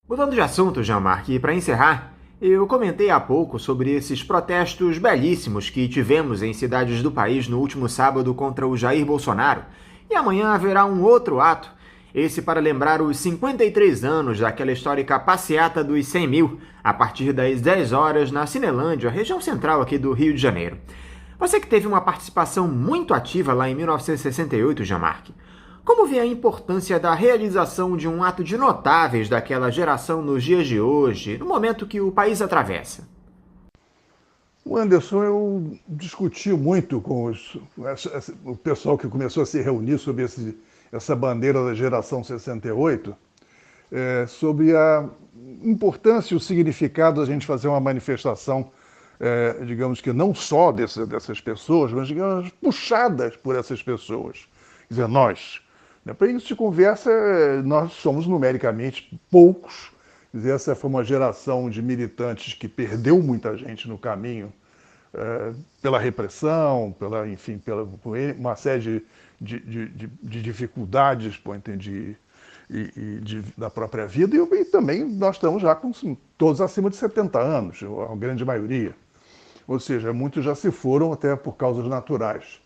Mudando de assunto, Jean-Marc, e para encerrar, eu comentei há pouco sobre esses protestos belíssimos que tivemos em cidades do país no último sábado contra o Jair Bolsonaro, e amanhã haverá um outro ato, esse para lembrar os 53 anos daquela histórica passeata dos 100 mil, a partir das 10 horas na Cinelândia, região central aqui do Rio de Janeiro. Você que teve uma participação muito ativa lá em 1968, Jean-Marc, como vê a importância da realização de um ato de notáveis daquela geração nos dias de hoje, no momento que o país atravessa? O Anderson, eu discuti muito com o pessoal que começou a se reunir sobre essa bandeira da geração 68, sobre a importância e o significado da gente fazer uma manifestação, digamos que não só dessas pessoas, mas, digamos, puxadas por essas pessoas. Quer dizer, nós. Para isso de conversa, nós somos numericamente poucos. Quer dizer, essa foi uma geração de militantes que perdeu muita gente no caminho pela repressão, enfim, pela uma série de dificuldades, entendi, da própria vida. E também nós estamos já com todos acima de 70 anos, a grande maioria. Ou seja, muitos já se foram até por causas naturais.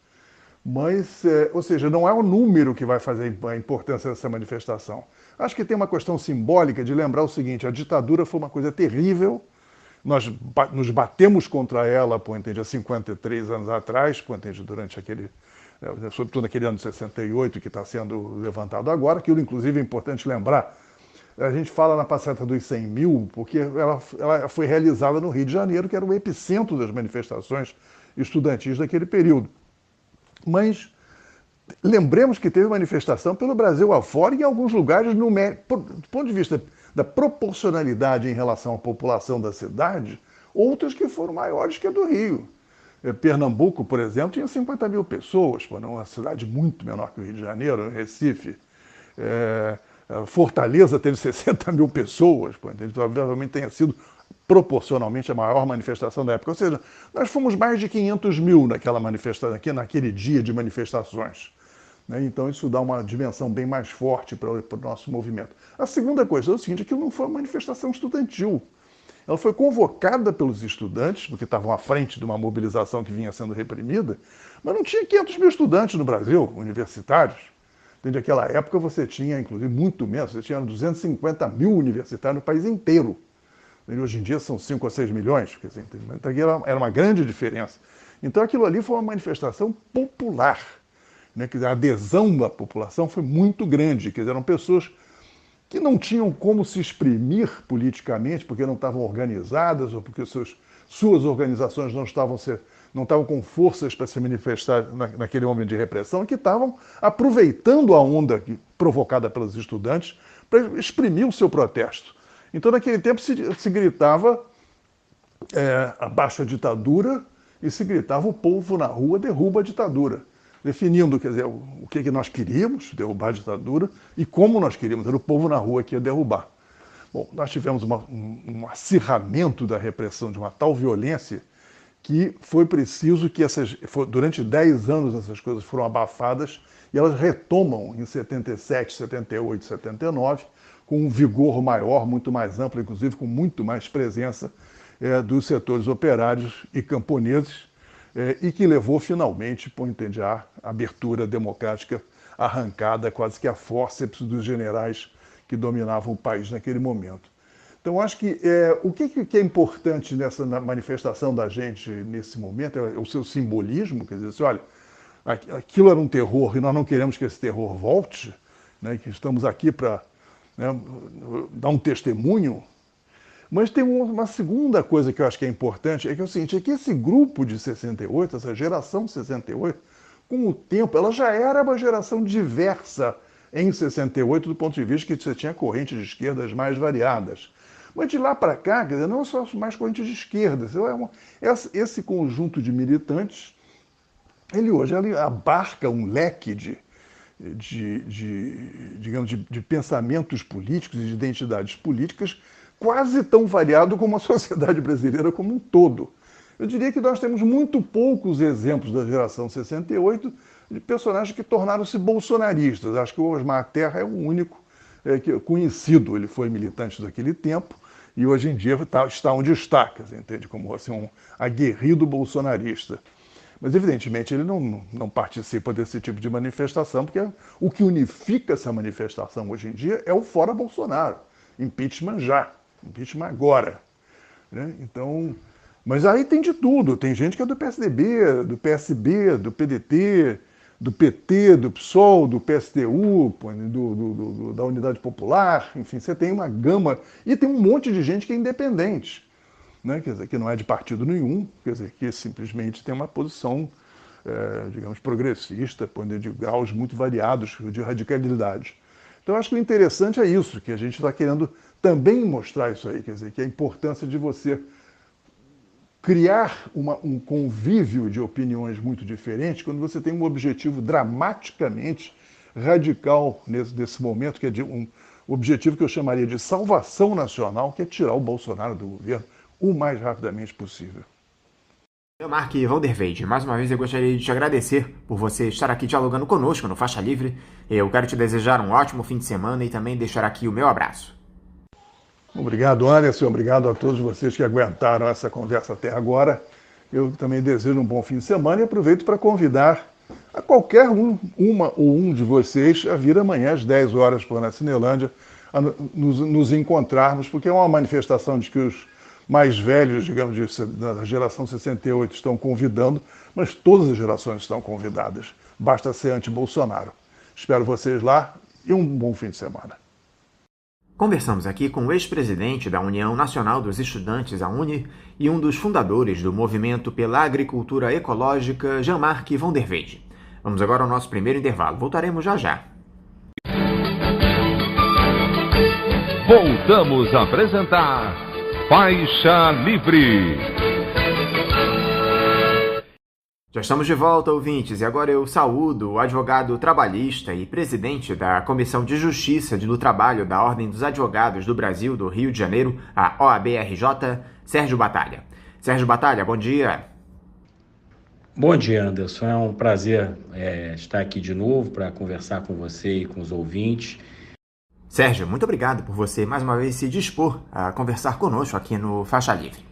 Mas, ou seja, não é o número que vai fazer a importância dessa manifestação. Acho que tem uma questão simbólica de lembrar o seguinte: a ditadura foi uma coisa terrível, nós nos batemos contra ela, há 53 anos atrás, durante sobretudo naquele ano de 68, que está sendo levantado agora. Aquilo, inclusive, é importante lembrar. A gente fala na passeata dos 100 mil, porque ela foi realizada no Rio de Janeiro, que era o epicentro das manifestações estudantis daquele período. Mas lembremos que teve manifestação pelo Brasil afora e em alguns lugares, do ponto de vista da proporcionalidade em relação à população da cidade, outras que foram maiores que a do Rio. Pernambuco, por exemplo, tinha 50 mil pessoas, uma cidade muito menor que o Rio de Janeiro, Recife. Fortaleza teve 60 mil pessoas, provavelmente tenha sido proporcionalmente a maior manifestação da época. Ou seja, nós fomos mais de 500 mil naquela manifestação, naquele dia de manifestações. Então isso dá uma dimensão bem mais forte para o nosso movimento. A segunda coisa é o seguinte: aquilo não foi uma manifestação estudantil. Ela foi convocada pelos estudantes, porque estavam à frente de uma mobilização que vinha sendo reprimida, mas não tinha 500 mil estudantes no Brasil, universitários. Naquela época você tinha, inclusive, muito menos, você tinha 250 mil universitários no país inteiro. Hoje em dia são 5 ou 6 milhões, quer dizer, então era uma grande diferença. Então aquilo ali foi uma manifestação popular, quer dizer, a adesão da população foi muito grande, quer dizer, eram pessoas que não tinham como se exprimir politicamente, porque não estavam organizadas, ou porque suas organizações não estavam com forças para se manifestar naquele momento de repressão, e que estavam aproveitando a onda provocada pelos estudantes para exprimir o seu protesto. Então, naquele tempo, se gritava abaixo a ditadura e se gritava: o povo na rua derruba a ditadura. Definindo, quer dizer, o que nós queríamos, derrubar a ditadura, e como nós queríamos, era o povo na rua que ia derrubar. Bom, nós tivemos um acirramento da repressão de uma tal violência que foi preciso que durante 10 anos essas coisas foram abafadas e elas retomam em 77, 78, 79, com um vigor maior, muito mais amplo, inclusive com muito mais presença dos setores operários e camponeses, e que levou finalmente, à abertura democrática arrancada quase que a fórceps dos generais que dominavam o país naquele momento. Então, acho que o que é importante nessa manifestação da gente nesse momento é o seu simbolismo, quer dizer, olha, aquilo era um terror e nós não queremos que esse terror volte, que estamos aqui para dar um testemunho. Mas tem uma segunda coisa que eu acho que é importante, é que é o seguinte: é que esse grupo de 68, essa geração 68, com o tempo, ela já era uma geração diversa em 68, do ponto de vista que você tinha correntes de esquerdas mais variadas. Mas de lá para cá, quer dizer, não só mais correntes de esquerda, esse conjunto de militantes, ele hoje abarca um leque digamos, de pensamentos políticos e de identidades políticas quase tão variado como a sociedade brasileira como um todo. Eu diria que nós temos muito poucos exemplos da geração 68 de personagens que tornaram-se bolsonaristas. Acho que o Osmar Terra é o único conhecido. Ele foi militante daquele tempo e hoje em dia está onde está, entende? Como assim, um aguerrido bolsonarista. Mas, evidentemente, ele não participa desse tipo de manifestação, porque o que unifica essa manifestação hoje em dia é o fora Bolsonaro. Impeachment já, impeachment agora. Né? Então, mas aí tem de tudo. Tem gente que é do PSDB, do PSB, do PDT, do PT, do PSOL, do PSTU, da Unidade Popular. Enfim, você tem uma gama. E tem um monte de gente que é independente. Né? Quer dizer, que não é de partido nenhum, quer dizer, que simplesmente tem uma posição, digamos, progressista, de graus muito variados de radicalidade. Então, acho que o interessante é isso, que a gente está querendo também mostrar isso aí, quer dizer, que a importância de você criar um convívio de opiniões muito diferentes quando você tem um objetivo dramaticamente radical nesse momento, que é um objetivo que eu chamaria de salvação nacional, que é tirar o Bolsonaro do governo o mais rapidamente possível. Jean-Marc Vanderveide, mais uma vez eu gostaria de te agradecer por você estar aqui dialogando conosco no Faixa Livre. Eu quero te desejar um ótimo fim de semana e também deixar aqui o meu abraço. Obrigado, Anderson. Obrigado a todos vocês que aguentaram essa conversa até agora. Eu também desejo um bom fim de semana e aproveito para convidar a qualquer uma ou um de vocês a vir amanhã às 10 horas por na Cinelândia a nos encontrarmos, porque é uma manifestação de que os mais velhos, digamos, da geração 68 estão convidando, mas todas as gerações estão convidadas. Basta ser anti-Bolsonaro. Espero vocês lá e um bom fim de semana. Conversamos aqui com o ex-presidente da União Nacional dos Estudantes, a UNE, e um dos fundadores do Movimento pela Agricultura Ecológica, Jean-Marc Vanderveide. Vamos agora ao nosso primeiro intervalo. Voltaremos já já. Voltamos a apresentar Faixa Livre. Já estamos de volta, ouvintes, e agora eu saúdo o advogado trabalhista e presidente da Comissão de Justiça do Trabalho da Ordem dos Advogados do Brasil, do Rio de Janeiro, a OAB-RJ, Sérgio Batalha. Sérgio Batalha, bom dia. Bom dia, Anderson. É um prazer estar aqui de novo para conversar com você e com os ouvintes. Sérgio, muito obrigado por você mais uma vez se dispor a conversar conosco aqui no Faixa Livre.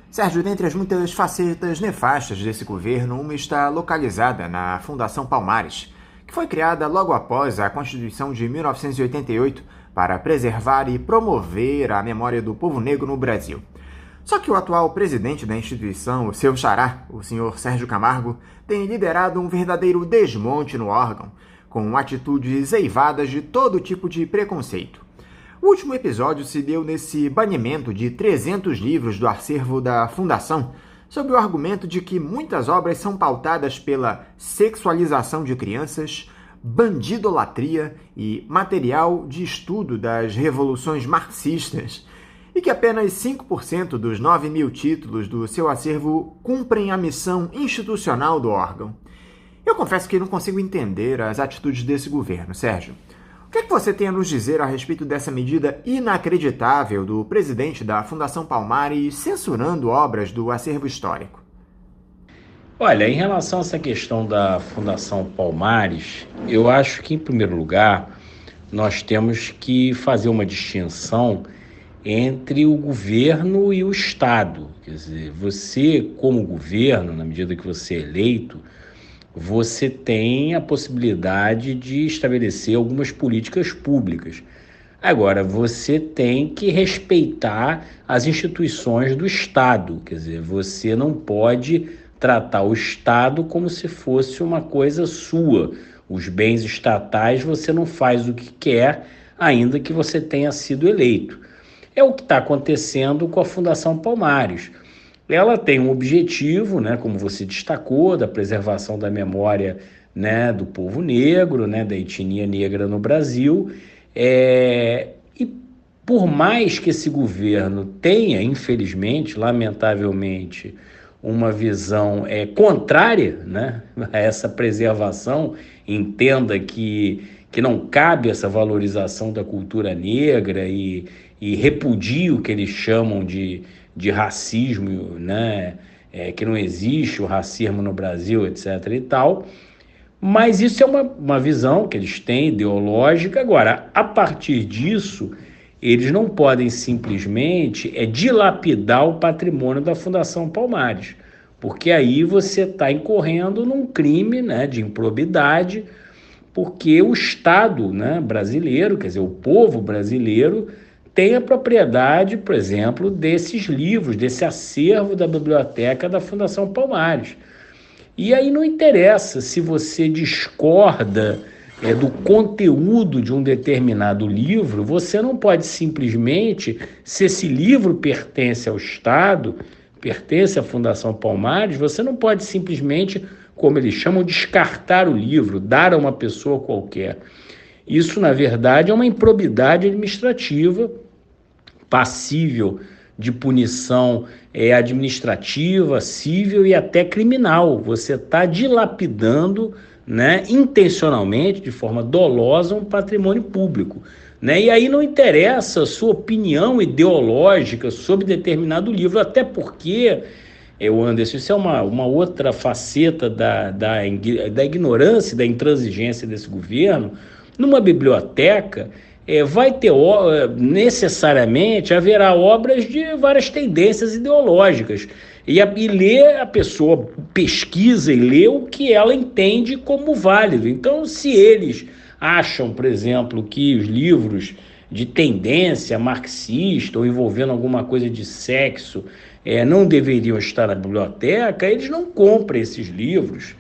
Sérgio, dentre as muitas facetas nefastas desse governo, uma está localizada na Fundação Palmares, que foi criada logo após a Constituição de 1988 para preservar e promover a memória do povo negro no Brasil. Só que o atual presidente da instituição, o seu xará, o senhor Sérgio Camargo, tem liderado um verdadeiro desmonte no órgão, com atitudes eivadas de todo tipo de preconceito. O último episódio se deu nesse banimento de 300 livros do acervo da Fundação, sob o argumento de que muitas obras são pautadas pela sexualização de crianças, bandidolatria e material de estudo das revoluções marxistas, e que apenas 5% dos 9.000 títulos do seu acervo cumprem a missão institucional do órgão. Eu confesso que não consigo entender as atitudes desse governo, Sérgio. O que é que você tem a nos dizer a respeito dessa medida inacreditável do presidente da Fundação Palmares censurando obras do acervo histórico? Olha, em relação a essa questão da Fundação Palmares, eu acho que, em primeiro lugar, nós temos que fazer uma distinção entre o governo e o Estado. Quer dizer, você, como governo, na medida que você é eleito, você tem a possibilidade de estabelecer algumas políticas públicas. Agora, você tem que respeitar as instituições do Estado. Quer dizer, você não pode tratar o Estado como se fosse uma coisa sua. Os bens estatais você não faz o que quer, ainda que você tenha sido eleito. É o que está acontecendo com a Fundação Palmares. Ela tem um objetivo, né, como você destacou, da preservação da memória, né, do povo negro, né, da etnia negra no Brasil. E por mais que esse governo tenha, infelizmente, lamentavelmente, uma visão contrária, né, a essa preservação, entenda que não cabe essa valorização da cultura negra e e repudio o que eles chamam de racismo, né? Que não existe o racismo no Brasil, etc. e tal. Mas isso é uma visão que eles têm, ideológica. Agora, a partir disso, eles não podem simplesmente dilapidar o patrimônio da Fundação Palmares, porque aí você está incorrendo num crime, né, de improbidade, porque o Estado, né, brasileiro, quer dizer, o povo brasileiro, tem a propriedade, por exemplo, desses livros, desse acervo da biblioteca da Fundação Palmares. E aí não interessa se você discorda do conteúdo de um determinado livro, você não pode simplesmente, se esse livro pertence ao Estado, pertence à Fundação Palmares, você não pode simplesmente, como eles chamam, descartar o livro, dar a uma pessoa qualquer. Isso, na verdade, é uma improbidade administrativa, passível de punição administrativa, civil e até criminal. Você está dilapidando, né, intencionalmente, de forma dolosa, um patrimônio público. Né? E aí não interessa a sua opinião ideológica sobre determinado livro, até porque, Anderson, isso é uma outra faceta da ignorância, da intransigência desse governo. Numa biblioteca, vai ter necessariamente haverá obras de várias tendências ideológicas. E a pessoa pesquisa e lê o que ela entende como válido. Então, se eles acham, por exemplo, que os livros de tendência marxista ou envolvendo alguma coisa de sexo não deveriam estar na biblioteca, eles não compram esses livros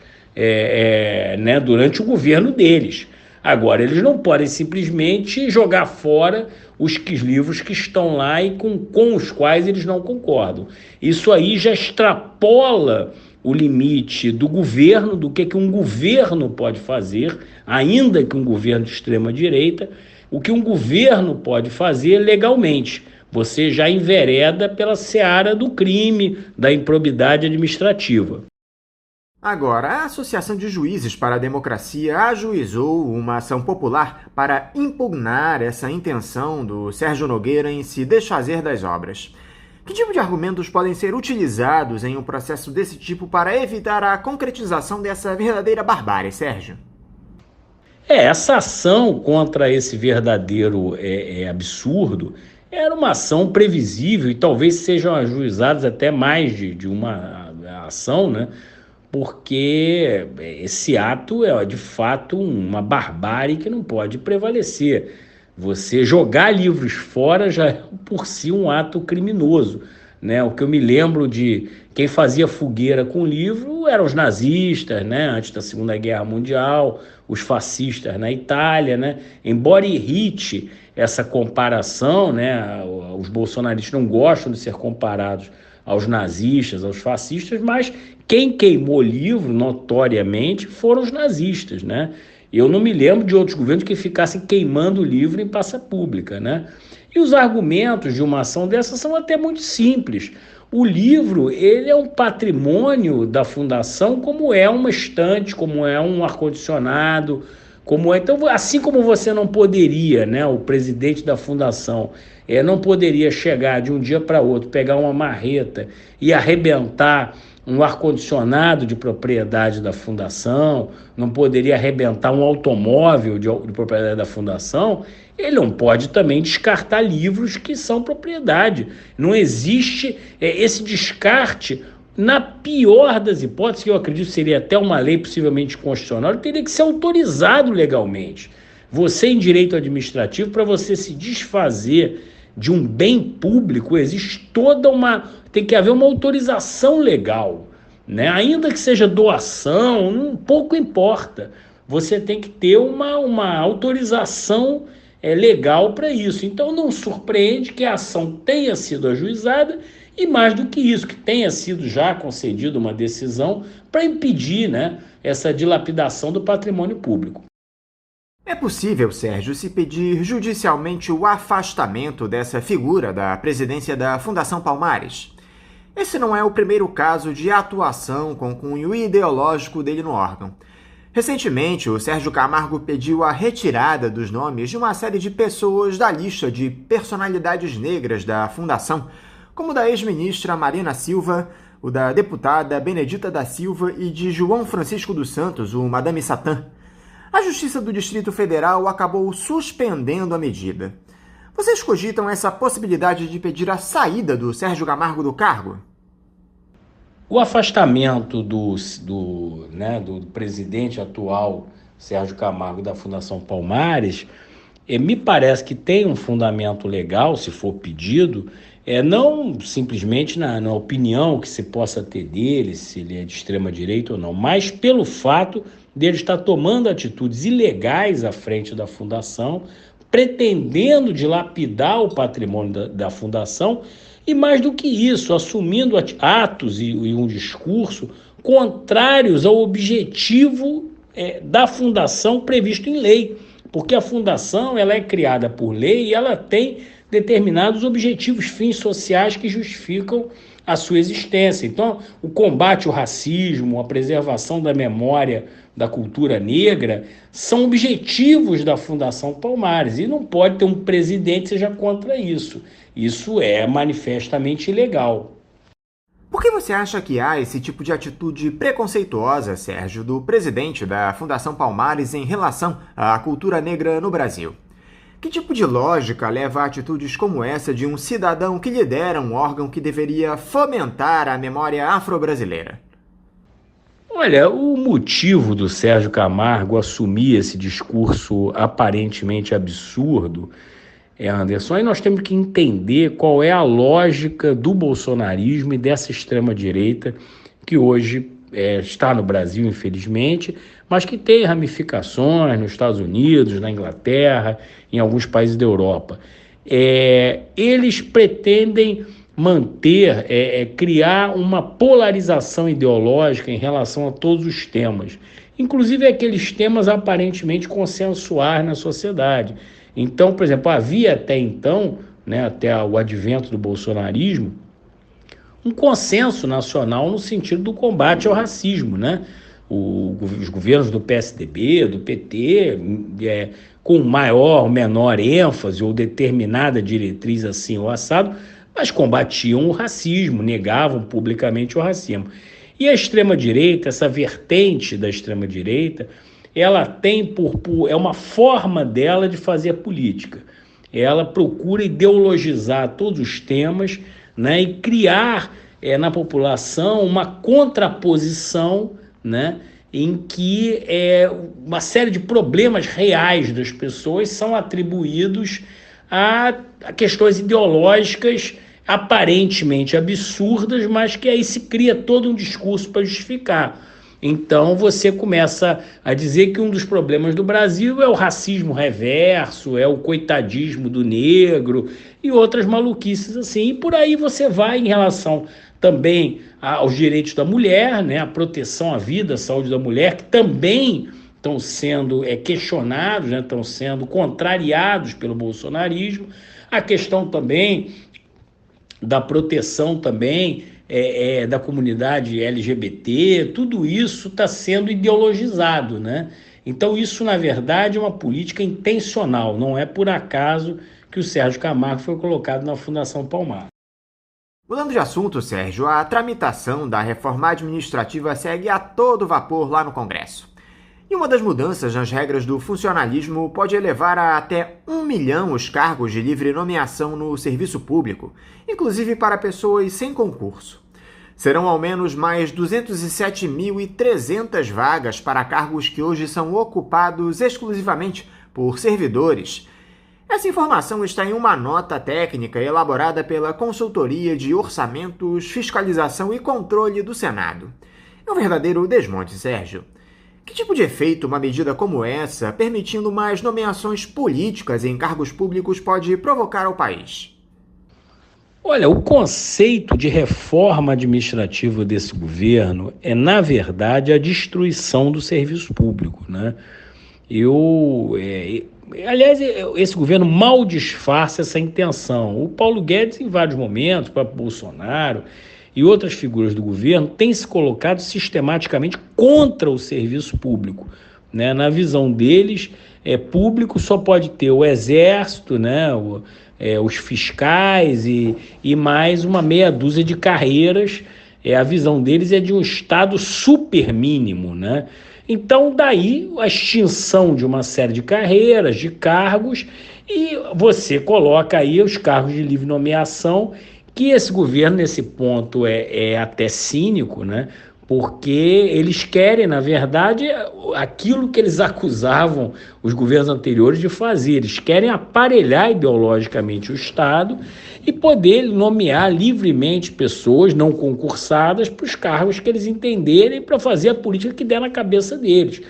né, durante o governo deles. Agora, eles não podem simplesmente jogar fora os livros que estão lá e com os quais eles não concordam. Isso aí já extrapola o limite do governo, do que um governo pode fazer, ainda que um governo de extrema-direita, o que um governo pode fazer legalmente. Você já envereda pela seara do crime, da improbidade administrativa. Agora, a Associação de Juízes para a Democracia ajuizou uma ação popular para impugnar essa intenção do Sérgio Nogueira em se desfazer das obras. Que tipo de argumentos podem ser utilizados em um processo desse tipo para evitar a concretização dessa verdadeira barbárie, Sérgio? Essa ação contra esse verdadeiro absurdo era uma ação previsível e talvez sejam ajuizadas até mais de uma ação, né? Porque esse ato é, de fato, uma barbárie que não pode prevalecer. Você jogar livros fora já é, por si, um ato criminoso. Né? O que eu me lembro de quem fazia fogueira com livro eram os nazistas, né? Antes da Segunda Guerra Mundial, os fascistas na Itália. Né? Embora irrite essa comparação, né? Os bolsonaristas não gostam de ser comparados aos nazistas, aos fascistas, mas quem queimou livro, notoriamente, foram os nazistas, né? Eu não me lembro de outros governos que ficassem queimando livro em praça pública, né? E os argumentos de uma ação dessa são até muito simples. O livro, ele é um patrimônio da fundação, como é uma estante, como é um ar-condicionado, como é... Então, assim como você não poderia, né, o presidente da fundação, não poderia chegar de um dia para outro, pegar uma marreta e arrebentar um ar-condicionado de propriedade da fundação, não poderia arrebentar um automóvel de propriedade da fundação, ele não pode também descartar livros que são propriedade. Não existe esse descarte. Na pior das hipóteses, que eu acredito seria até uma lei possivelmente constitucional, ele teria que ser autorizado legalmente. Você, em direito administrativo, para você se desfazer de um bem público, existe tem que haver uma autorização legal, né? Ainda que seja doação, pouco importa. Você tem que ter uma autorização legal para isso. Então não surpreende que a ação tenha sido ajuizada e, mais do que isso, que tenha sido já concedida uma decisão para impedir, né, essa dilapidação do patrimônio público. É possível, Sérgio, se pedir judicialmente o afastamento dessa figura da presidência da Fundação Palmares? Esse não é o primeiro caso de atuação com cunho ideológico dele no órgão. Recentemente, o Sérgio Camargo pediu a retirada dos nomes de uma série de pessoas da lista de personalidades negras da Fundação, como da ex-ministra Marina Silva, o da deputada Benedita da Silva e de João Francisco dos Santos, o Madame Satã. A Justiça do Distrito Federal acabou suspendendo a medida. Vocês cogitam essa possibilidade de pedir a saída do Sérgio Camargo do cargo? O afastamento do presidente atual, Sérgio Camargo, da Fundação Palmares, me parece que tem um fundamento legal, se for pedido, não simplesmente na opinião que se possa ter dele, se ele é de extrema-direita ou não, mas pelo fato dele estar tomando atitudes ilegais à frente da Fundação, pretendendo dilapidar o patrimônio da Fundação, e mais do que isso, assumindo atos e um discurso contrários ao objetivo da Fundação previsto em lei. Porque a Fundação ela é criada por lei e ela tem determinados objetivos, fins sociais que justificam a sua existência. Então, o combate ao racismo, a preservação da memória da cultura negra são objetivos da Fundação Palmares e não pode ter um presidente que seja contra isso. Isso é manifestamente ilegal. Por que você acha que há esse tipo de atitude preconceituosa, Sérgio, do presidente da Fundação Palmares em relação à cultura negra no Brasil? Que tipo de lógica leva a atitudes como essa de um cidadão que lidera um órgão que deveria fomentar a memória afro-brasileira? Olha, o motivo do Sérgio Camargo assumir esse discurso aparentemente absurdo, Anderson, aí nós temos que entender qual é a lógica do bolsonarismo e dessa extrema-direita que hoje está no Brasil, infelizmente, mas que tem ramificações nos Estados Unidos, na Inglaterra, em alguns países da Europa. Eles pretendem manter, criar uma polarização ideológica em relação a todos os temas, inclusive aqueles temas aparentemente consensuais na sociedade. Então, por exemplo, havia até então, até o advento do bolsonarismo, um consenso nacional no sentido do combate ao racismo, Os governos do PSDB, do PT, com maior ou menor ênfase ou determinada diretriz assim ou assado, mas combatiam o racismo, negavam publicamente o racismo. E a extrema-direita, essa vertente da extrema-direita, ela tem é uma forma dela de fazer política. Ela procura ideologizar todos os temas, e criar na população uma contraposição, em que uma série de problemas reais das pessoas são atribuídos a questões ideológicas aparentemente absurdas, mas que aí se cria todo um discurso para justificar. Então você começa a dizer que um dos problemas do Brasil é o racismo reverso, é o coitadismo do negro e outras maluquices assim. E por aí você vai em relação também aos direitos da mulher, a proteção à vida, à saúde da mulher, que também estão sendo questionados, estão sendo contrariados pelo bolsonarismo. A questão também da proteção também da comunidade LGBT, tudo isso está sendo ideologizado, Então isso, na verdade, é uma política intencional, não é por acaso que o Sérgio Camargo foi colocado na Fundação Palmares. Mudando de assunto, Sérgio, a tramitação da reforma administrativa segue a todo vapor lá no Congresso. E uma das mudanças nas regras do funcionalismo pode elevar a até 1 milhão os cargos de livre nomeação no serviço público, inclusive para pessoas sem concurso. Serão ao menos mais 207.300 vagas para cargos que hoje são ocupados exclusivamente por servidores. Essa informação está em uma nota técnica elaborada pela Consultoria de Orçamentos, Fiscalização e Controle do Senado. É um verdadeiro desmonte, Sérgio. Que tipo de efeito uma medida como essa, permitindo mais nomeações políticas em cargos públicos, pode provocar ao país? Olha, o conceito de reforma administrativa desse governo na verdade, a destruição do serviço público, Aliás, esse governo mal disfarça essa intenção. O Paulo Guedes, em vários momentos, para Bolsonaro, e outras figuras do governo têm se colocado sistematicamente contra o serviço público, né? Na visão deles, público só pode ter o Exército, né? Os fiscais e mais uma meia dúzia de carreiras. A visão deles é de um Estado super mínimo, né? Então, daí a extinção de uma série de carreiras, de cargos, e você coloca aí os cargos de livre nomeação, que esse governo, nesse ponto, é até cínico, né? Porque eles querem, na verdade, aquilo que eles acusavam os governos anteriores de fazer. Eles querem aparelhar ideologicamente o Estado e poder nomear livremente pessoas não concursadas para os cargos que eles entenderem para fazer a política que der na cabeça deles.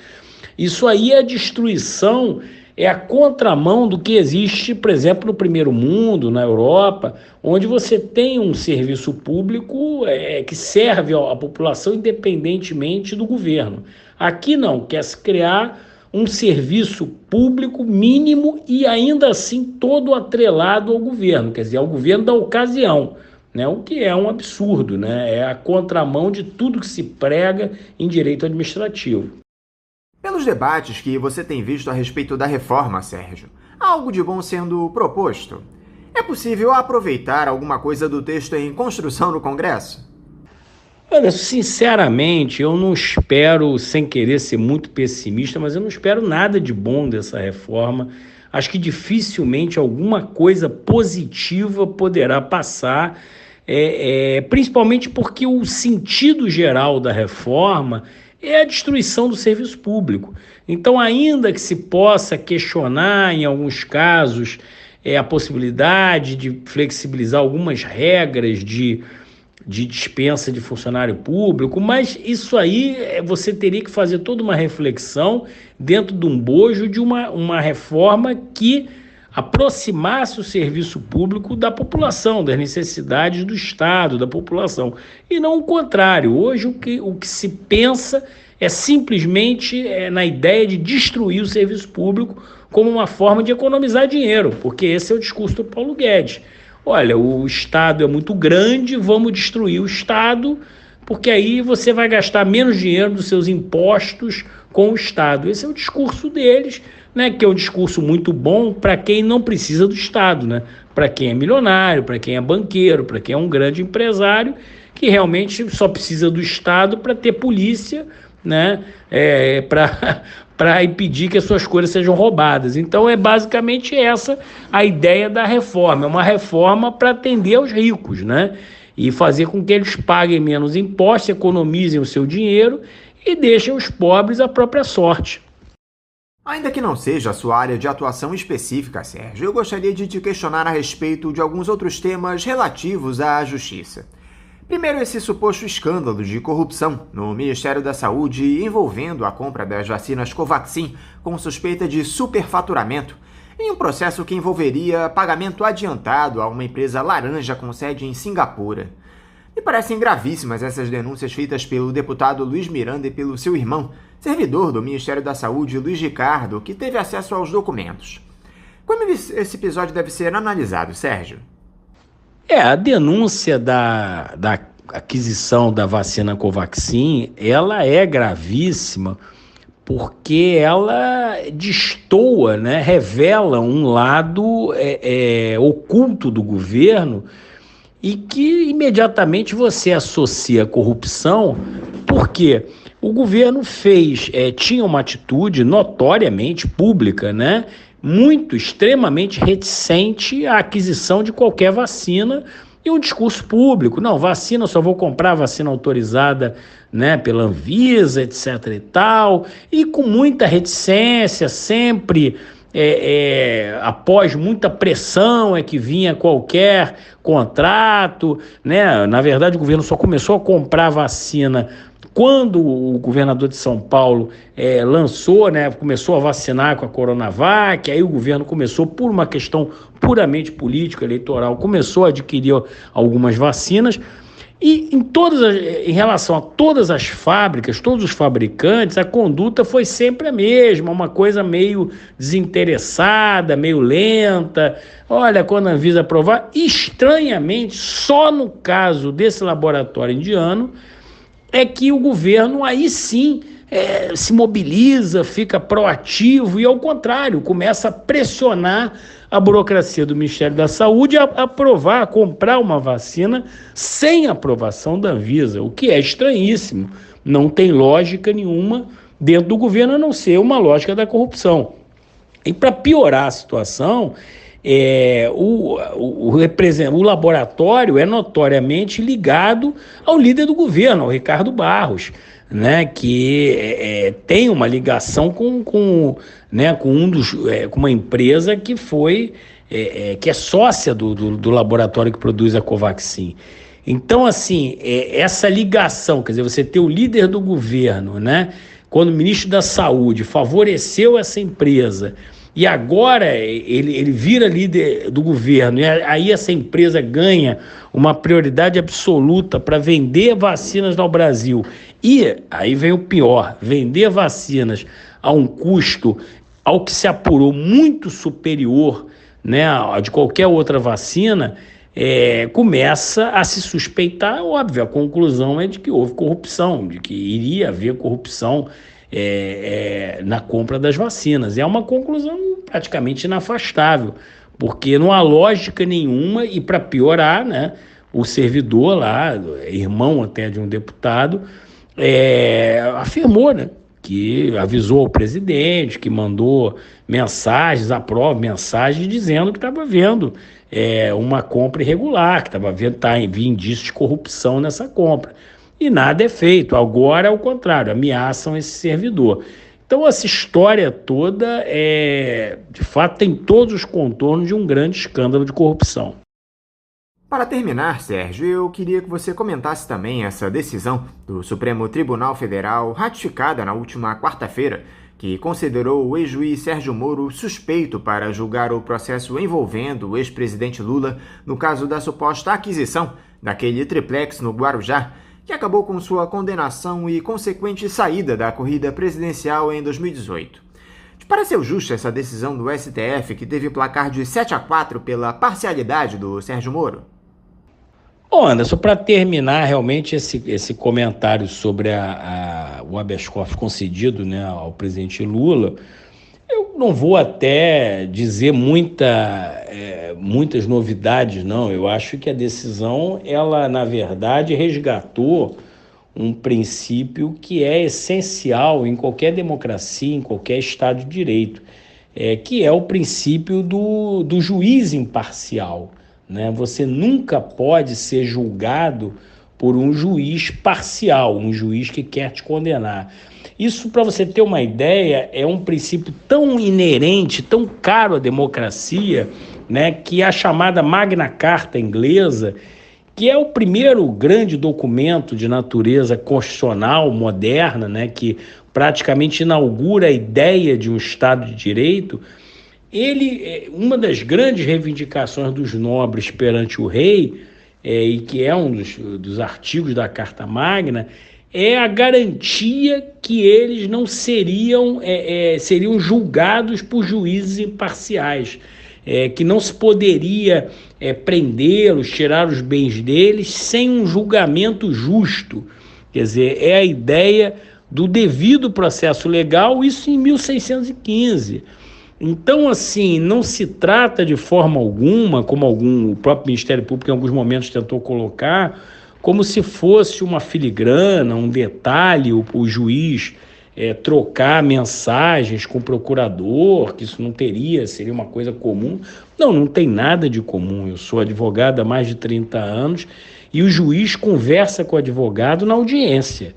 Isso aí é a destruição, é a contramão do que existe, por exemplo, no primeiro mundo, na Europa, onde você tem um serviço público que serve à população independentemente do governo. Aqui não, quer-se criar um serviço público mínimo e ainda assim todo atrelado ao governo, quer dizer, ao governo da ocasião, né? O que é um absurdo, né? É a contramão de tudo que se prega em direito administrativo. Pelos debates que você tem visto a respeito da reforma, Sérgio, há algo de bom sendo proposto? É possível aproveitar alguma coisa do texto em construção no Congresso? Olha, sinceramente, eu não espero, sem querer ser muito pessimista, mas eu não espero nada de bom dessa reforma. Acho que dificilmente alguma coisa positiva poderá passar, principalmente porque o sentido geral da reforma é a destruição do serviço público. Então, ainda que se possa questionar, em alguns casos, a possibilidade de flexibilizar algumas regras de dispensa de funcionário público, mas isso aí você teria que fazer toda uma reflexão dentro de um bojo de uma reforma que aproximasse o serviço público da população, das necessidades do Estado, da população, e não o contrário. Hoje o que se pensa é simplesmente na ideia de destruir o serviço público como uma forma de economizar dinheiro, porque esse é o discurso do Paulo Guedes. Olha, o Estado é muito grande, vamos destruir o Estado, porque aí você vai gastar menos dinheiro dos seus impostos com o Estado. Esse é o discurso deles, né, que é um discurso muito bom para quem não precisa do Estado, né? Para quem é milionário, para quem é banqueiro, para quem é um grande empresário, que realmente só precisa do Estado para ter polícia, né? Para impedir que as suas coisas sejam roubadas. Então é basicamente essa a ideia da reforma. É uma reforma para atender aos ricos, né? E fazer com que eles paguem menos impostos, economizem o seu dinheiro e deixem os pobres à própria sorte. Ainda que não seja a sua área de atuação específica, Sérgio, eu gostaria de te questionar a respeito de alguns outros temas relativos à justiça. Primeiro, esse suposto escândalo de corrupção no Ministério da Saúde envolvendo a compra das vacinas Covaxin com suspeita de superfaturamento, em um processo que envolveria pagamento adiantado a uma empresa laranja com sede em Singapura. Me parecem gravíssimas essas denúncias feitas pelo deputado Luiz Miranda e pelo seu irmão, servidor do Ministério da Saúde, Luiz Ricardo, que teve acesso aos documentos. Como esse episódio deve ser analisado, Sérgio? A denúncia da aquisição da vacina Covaxin, ela é gravíssima porque ela destoa, né, revela um lado oculto do governo e que imediatamente você associa a corrupção, porque o governo tinha uma atitude notoriamente pública, né, extremamente reticente à aquisição de qualquer vacina e um discurso público. Não, vacina, só vou comprar vacina autorizada, né, pela Anvisa, etc. e tal, e com muita reticência, sempre após muita pressão que vinha qualquer contrato, né? Na verdade, o governo só começou a comprar vacina quando o governador de São Paulo lançou, né, começou a vacinar com a Coronavac. Aí o governo começou, por uma questão puramente política, eleitoral, começou a adquirir algumas vacinas. E em relação a todas as fábricas, todos os fabricantes, a conduta foi sempre a mesma, uma coisa meio desinteressada, meio lenta. Olha, quando a Anvisa aprovar, estranhamente, só no caso desse laboratório indiano, é que o governo aí sim se mobiliza, fica proativo e, ao contrário, começa a pressionar a burocracia do Ministério da Saúde a aprovar, a comprar uma vacina sem aprovação da Anvisa, o que é estranhíssimo. Não tem lógica nenhuma dentro do governo, a não ser uma lógica da corrupção. E para piorar a situação, o laboratório é notoriamente ligado ao líder do governo, ao Ricardo Barros, né, que tem uma ligação com uma empresa que que é sócia do laboratório que produz a Covaxin. Então, assim, essa ligação, quer dizer, você ter o líder do governo, né, quando o ministro da Saúde favoreceu essa empresa e agora ele vira líder do governo, e aí essa empresa ganha uma prioridade absoluta para vender vacinas no Brasil. E aí vem o pior, vender vacinas a um custo ao que se apurou muito superior, né, de qualquer outra vacina, começa a se suspeitar, óbvio, a conclusão é de que houve corrupção, de que iria haver corrupção na compra das vacinas. É uma conclusão praticamente inafastável, porque não há lógica nenhuma, e para piorar, né, o servidor lá, irmão até de um deputado, afirmou, né, que avisou ao presidente, que mandou mensagens dizendo que estava havendo uma compra irregular, que havia indícios de corrupção nessa compra. E nada é feito. Agora é o contrário, ameaçam esse servidor. Então essa história toda, de fato, tem todos os contornos de um grande escândalo de corrupção. Para terminar, Sérgio, eu queria que você comentasse também essa decisão do Supremo Tribunal Federal, ratificada na última quarta-feira, que considerou o ex-juiz Sérgio Moro suspeito para julgar o processo envolvendo o ex-presidente Lula no caso da suposta aquisição daquele triplex no Guarujá, que acabou com sua condenação e consequente saída da corrida presidencial em 2018. Te pareceu justa essa decisão do STF, que teve placar de 7-4 pela parcialidade do Sérgio Moro? Bom, Anderson, para terminar realmente esse comentário sobre o habeas corpus concedido, né, ao presidente Lula, eu não vou até dizer muitas novidades, não. Eu acho que a decisão, ela, na verdade, resgatou um princípio que é essencial em qualquer democracia, em qualquer Estado de Direito, que é o princípio do juiz imparcial, né? Você nunca pode ser julgado por um juiz parcial, um juiz que quer te condenar. Isso, para você ter uma ideia, é um princípio tão inerente, tão caro à democracia, né, que é a chamada Magna Carta inglesa, que é o primeiro grande documento de natureza constitucional moderna, né, que praticamente inaugura a ideia de um Estado de Direito. Uma das grandes reivindicações dos nobres perante o rei, e que é um dos artigos da Carta Magna, é a garantia que eles não seriam julgados por juízes imparciais, que não se poderia prendê-los, tirar os bens deles sem um julgamento justo. Quer dizer, é a ideia do devido processo legal, isso em 1615. Então, assim, não se trata de forma alguma, como o próprio Ministério Público em alguns momentos tentou colocar, como se fosse uma filigrana, um detalhe, o juiz trocar mensagens com o procurador, que isso não seria uma coisa comum. Não tem nada de comum. Eu sou advogado há mais de 30 anos e o juiz conversa com o advogado na audiência.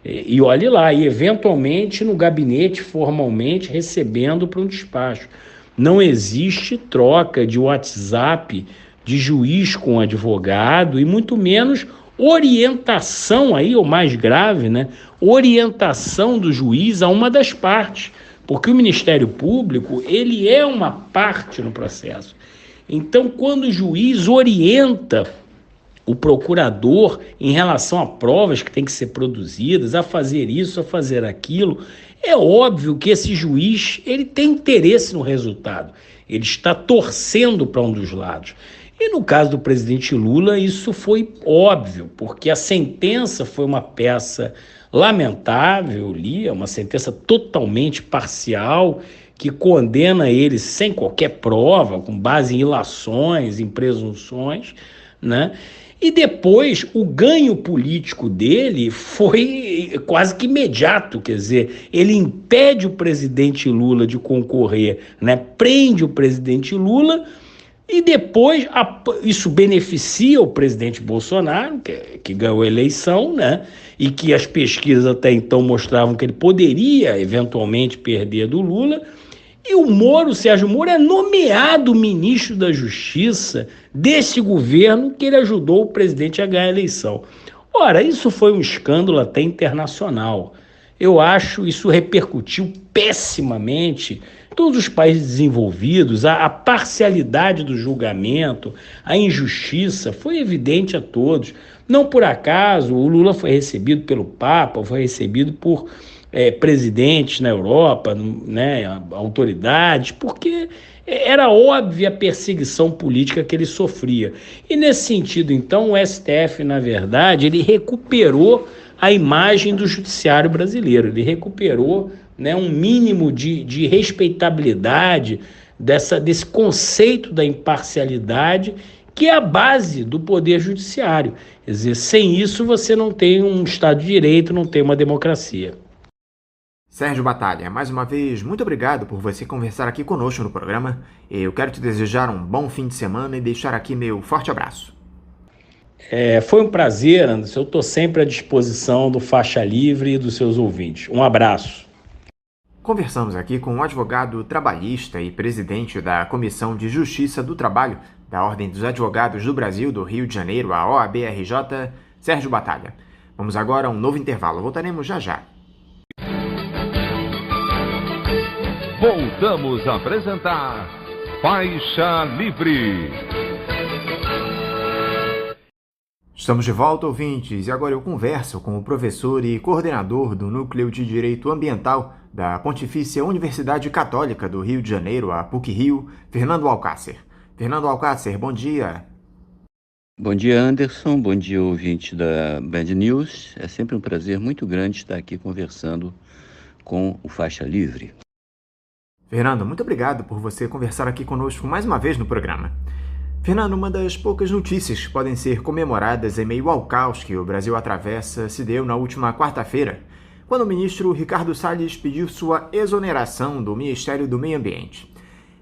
E olhe lá, e eventualmente no gabinete, formalmente, recebendo para um despacho. Não existe troca de WhatsApp de juiz com advogado e muito menos orientação, aí o mais grave, né? Orientação do juiz a uma das partes, porque o Ministério Público, ele é uma parte no processo. Então, quando o juiz orienta o procurador em relação a provas que têm que ser produzidas, a fazer isso, a fazer aquilo. É óbvio que esse juiz ele tem interesse no resultado, ele está torcendo para um dos lados. E no caso do presidente Lula, isso foi óbvio, porque a sentença foi uma peça lamentável, li, é uma sentença totalmente parcial, que condena ele sem qualquer prova, com base em ilações, em presunções, né? E depois o ganho político dele foi quase que imediato, quer dizer, ele impede o presidente Lula de concorrer, né? Prende o presidente Lula e depois isso beneficia o presidente Bolsonaro, que ganhou a eleição, né? E que as pesquisas até então mostravam que ele poderia eventualmente perder do Lula. E o Sérgio Moro, é nomeado ministro da Justiça desse governo que ele ajudou o presidente a ganhar a eleição. Ora, isso foi um escândalo até internacional. Eu acho isso repercutiu pessimamente em todos os países desenvolvidos. A parcialidade do julgamento, a injustiça foi evidente a todos. Não por acaso o Lula foi recebido pelo Papa, foi recebido por presidentes na Europa, né, autoridades, porque era óbvia a perseguição política que ele sofria. E nesse sentido, então, o STF, na verdade, ele recuperou a imagem do judiciário brasileiro, ele recuperou, né, um mínimo de respeitabilidade desse conceito da imparcialidade, que é a base do poder judiciário. Quer dizer, sem isso você não tem um Estado de Direito, não tem uma democracia. Sérgio Batalha, mais uma vez, muito obrigado por você conversar aqui conosco no programa. Eu quero te desejar um bom fim de semana e deixar aqui meu forte abraço. Foi um prazer, Anderson. Eu estou sempre à disposição do Faixa Livre e dos seus ouvintes. Um abraço. Conversamos aqui com o advogado trabalhista e presidente da Comissão de Justiça do Trabalho da Ordem dos Advogados do Brasil, do Rio de Janeiro, a OAB-RJ, Sérgio Batalha. Vamos agora a um novo intervalo. Voltaremos já já. Voltamos a apresentar Faixa Livre. Estamos de volta, ouvintes, e agora eu converso com o professor e coordenador do Núcleo de Direito Ambiental da Pontifícia Universidade Católica do Rio de Janeiro, a PUC-Rio, Fernando Alcácer. Fernando Alcácer, bom dia. Bom dia, Anderson. Bom dia, ouvinte da Band News. É sempre um prazer muito grande estar aqui conversando com o Faixa Livre. Fernando, muito obrigado por você conversar aqui conosco mais uma vez no programa. Fernando, uma das poucas notícias que podem ser comemoradas em meio ao caos que o Brasil atravessa se deu na última quarta-feira, quando o ministro Ricardo Salles pediu sua exoneração do Ministério do Meio Ambiente.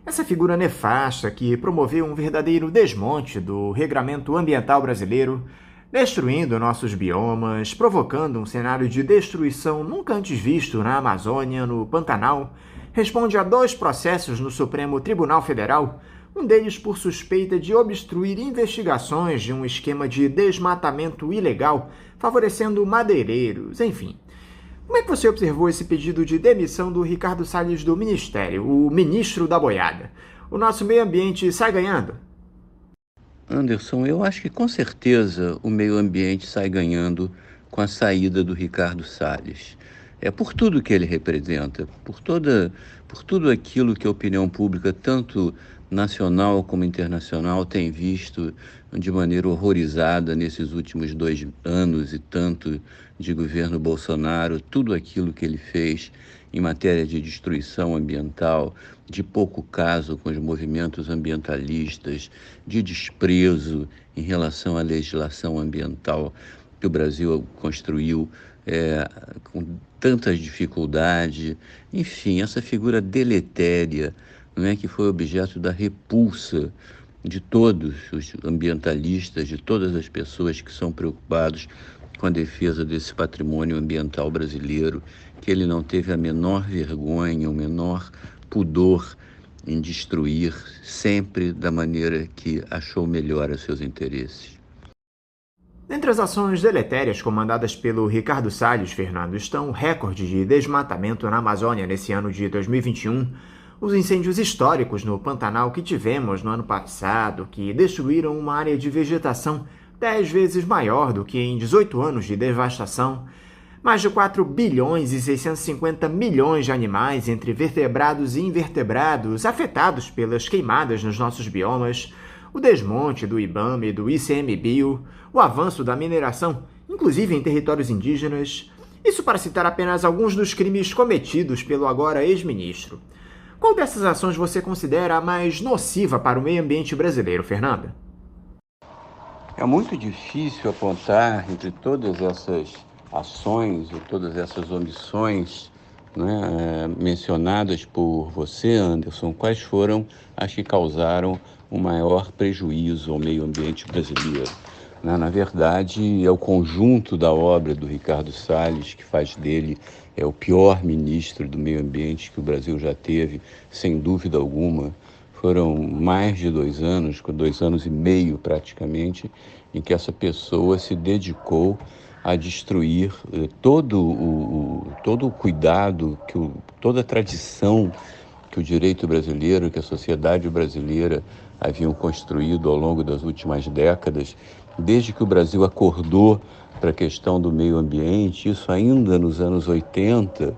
Essa figura nefasta que promoveu um verdadeiro desmonte do regramento ambiental brasileiro, destruindo nossos biomas, provocando um cenário de destruição nunca antes visto na Amazônia, no Pantanal, responde a 2 processos no Supremo Tribunal Federal, um deles por suspeita de obstruir investigações de um esquema de desmatamento ilegal, favorecendo madeireiros, enfim. Como é que você observou esse pedido de demissão do Ricardo Salles do Ministério, o ministro da boiada? O nosso meio ambiente sai ganhando? Anderson, eu acho que com certeza o meio ambiente sai ganhando com a saída do Ricardo Salles. Por tudo que ele representa, por tudo aquilo que a opinião pública, tanto nacional como internacional, tem visto de maneira horrorizada nesses últimos 2 anos e tanto de governo Bolsonaro, tudo aquilo que ele fez em matéria de destruição ambiental, de pouco caso com os movimentos ambientalistas, de desprezo em relação à legislação ambiental que o Brasil construiu com tantas dificuldades, enfim, essa figura deletéria, não é, que foi objeto da repulsa de todos os ambientalistas, de todas as pessoas que são preocupados com a defesa desse patrimônio ambiental brasileiro, que ele não teve a menor vergonha, o menor pudor em destruir, sempre da maneira que achou melhor a seus interesses. Entre as ações deletérias comandadas pelo Ricardo Salles, Fernando, estão o recorde de desmatamento na Amazônia nesse ano de 2021, os incêndios históricos no Pantanal que tivemos no ano passado, que destruíram uma área de vegetação 10 vezes maior do que em 18 anos de devastação. Mais de 4 bilhões e 650 milhões de animais, entre vertebrados e invertebrados, afetados pelas queimadas nos nossos biomas, o desmonte do IBAMA e do ICMBio, o avanço da mineração, inclusive em territórios indígenas. Isso para citar apenas alguns dos crimes cometidos pelo agora ex-ministro. Qual dessas ações você considera a mais nociva para o meio ambiente brasileiro, Fernanda? É muito difícil apontar entre todas essas ações e todas essas omissões, né, mencionadas por você, Anderson, quais foram as que causaram o maior prejuízo ao meio ambiente brasileiro. Na verdade, é o conjunto da obra do Ricardo Salles que faz dele o pior ministro do meio ambiente que o Brasil já teve, sem dúvida alguma. Foram mais de 2 anos, 2 anos e meio praticamente, em que essa pessoa se dedicou a destruir todo o cuidado, toda a tradição que o direito brasileiro, que a sociedade brasileira haviam construído ao longo das últimas décadas, desde que o Brasil acordou para a questão do meio ambiente, isso ainda nos anos 80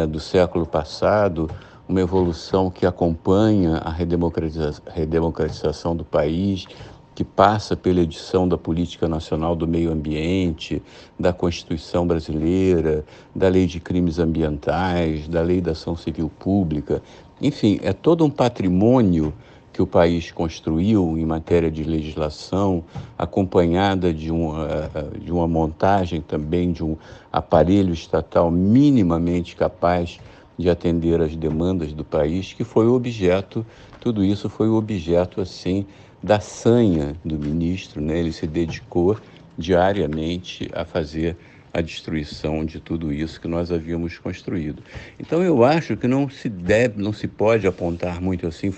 do século passado, uma evolução que acompanha a redemocratização do país, que passa pela edição da Política Nacional do Meio Ambiente, da Constituição Brasileira, da Lei de Crimes Ambientais, da Lei da Ação Civil Pública. Enfim, é todo um patrimônio que o país construiu em matéria de legislação, acompanhada de uma montagem também de um aparelho estatal minimamente capaz de atender às demandas do país, que foi o objeto, tudo isso foi o objeto, assim, da sanha do ministro, né? Ele se dedicou diariamente a fazer a destruição de tudo isso que nós havíamos construído. Então eu acho que não se pode apontar muito assim,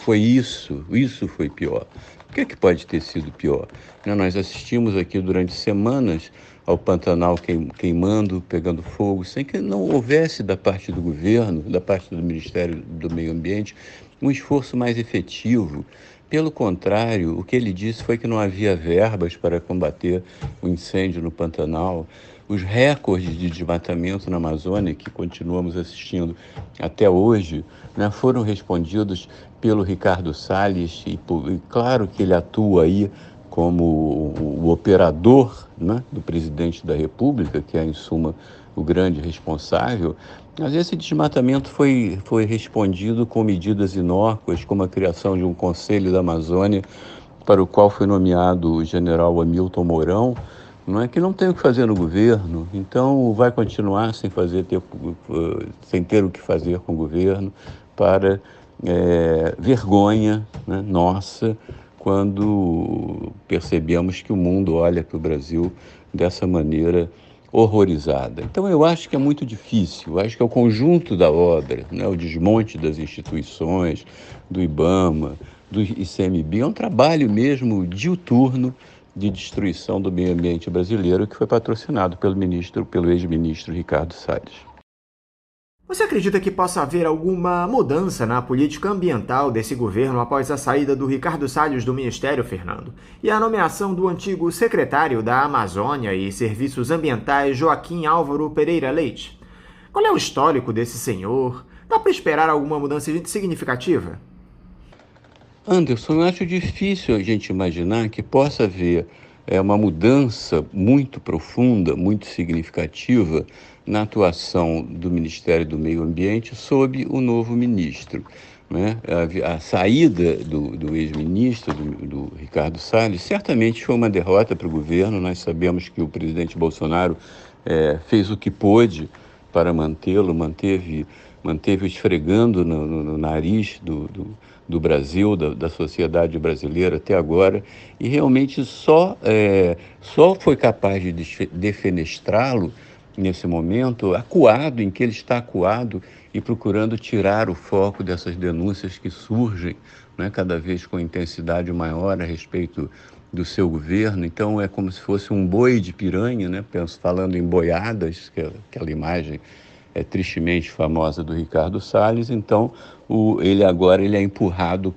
isso foi pior. O que é que pode ter sido pior? Nós assistimos aqui durante semanas ao Pantanal queimando, pegando fogo, sem que não houvesse da parte do governo, da parte do Ministério do Meio Ambiente, um esforço mais efetivo. Pelo contrário, o que ele disse foi que não havia verbas para combater o incêndio no Pantanal. Os recordes de desmatamento na Amazônia, que continuamos assistindo até hoje, né, foram respondidos pelo Ricardo Salles, e claro que ele atua aí como o operador, né, do presidente da República, que é, em suma, o grande responsável. Mas esse desmatamento foi respondido com medidas inócuas, como a criação de um Conselho da Amazônia, para o qual foi nomeado o general Hamilton Mourão, que não tem o que fazer no governo, então vai continuar sem ter o que fazer com o governo, para vergonha, né, nossa, quando percebemos que o mundo olha para o Brasil dessa maneira horrorizada. Então eu acho que é muito difícil, eu acho que é o conjunto da obra, né, o desmonte das instituições, do IBAMA, do ICMBio, é um trabalho mesmo diuturno de destruição do meio ambiente brasileiro, que foi patrocinado pelo ex-ministro Ricardo Salles. Você acredita que possa haver alguma mudança na política ambiental desse governo após a saída do Ricardo Salles do Ministério, Fernando, e a nomeação do antigo secretário da Amazônia e Serviços Ambientais, Joaquim Álvaro Pereira Leite? Qual é o histórico desse senhor? Dá para esperar alguma mudança significativa? Anderson, eu acho difícil a gente imaginar que possa haver uma mudança muito profunda, muito significativa na atuação do Ministério do Meio Ambiente sob o novo ministro, né? A saída do ex-ministro, do Ricardo Salles, certamente foi uma derrota para o governo. Nós sabemos que o presidente Bolsonaro fez o que pôde para mantê-lo, manteve-o esfregando no nariz do Brasil, da sociedade brasileira até agora, e realmente só foi capaz de defenestrá-lo nesse momento, acuado, em que ele está acuado e procurando tirar o foco dessas denúncias que surgem, né, cada vez com intensidade maior a respeito do seu governo. Então é como se fosse um boi de piranha, né, falando em boiadas, que é aquela imagem tristemente famosa do Ricardo Salles. Então ele é empurrado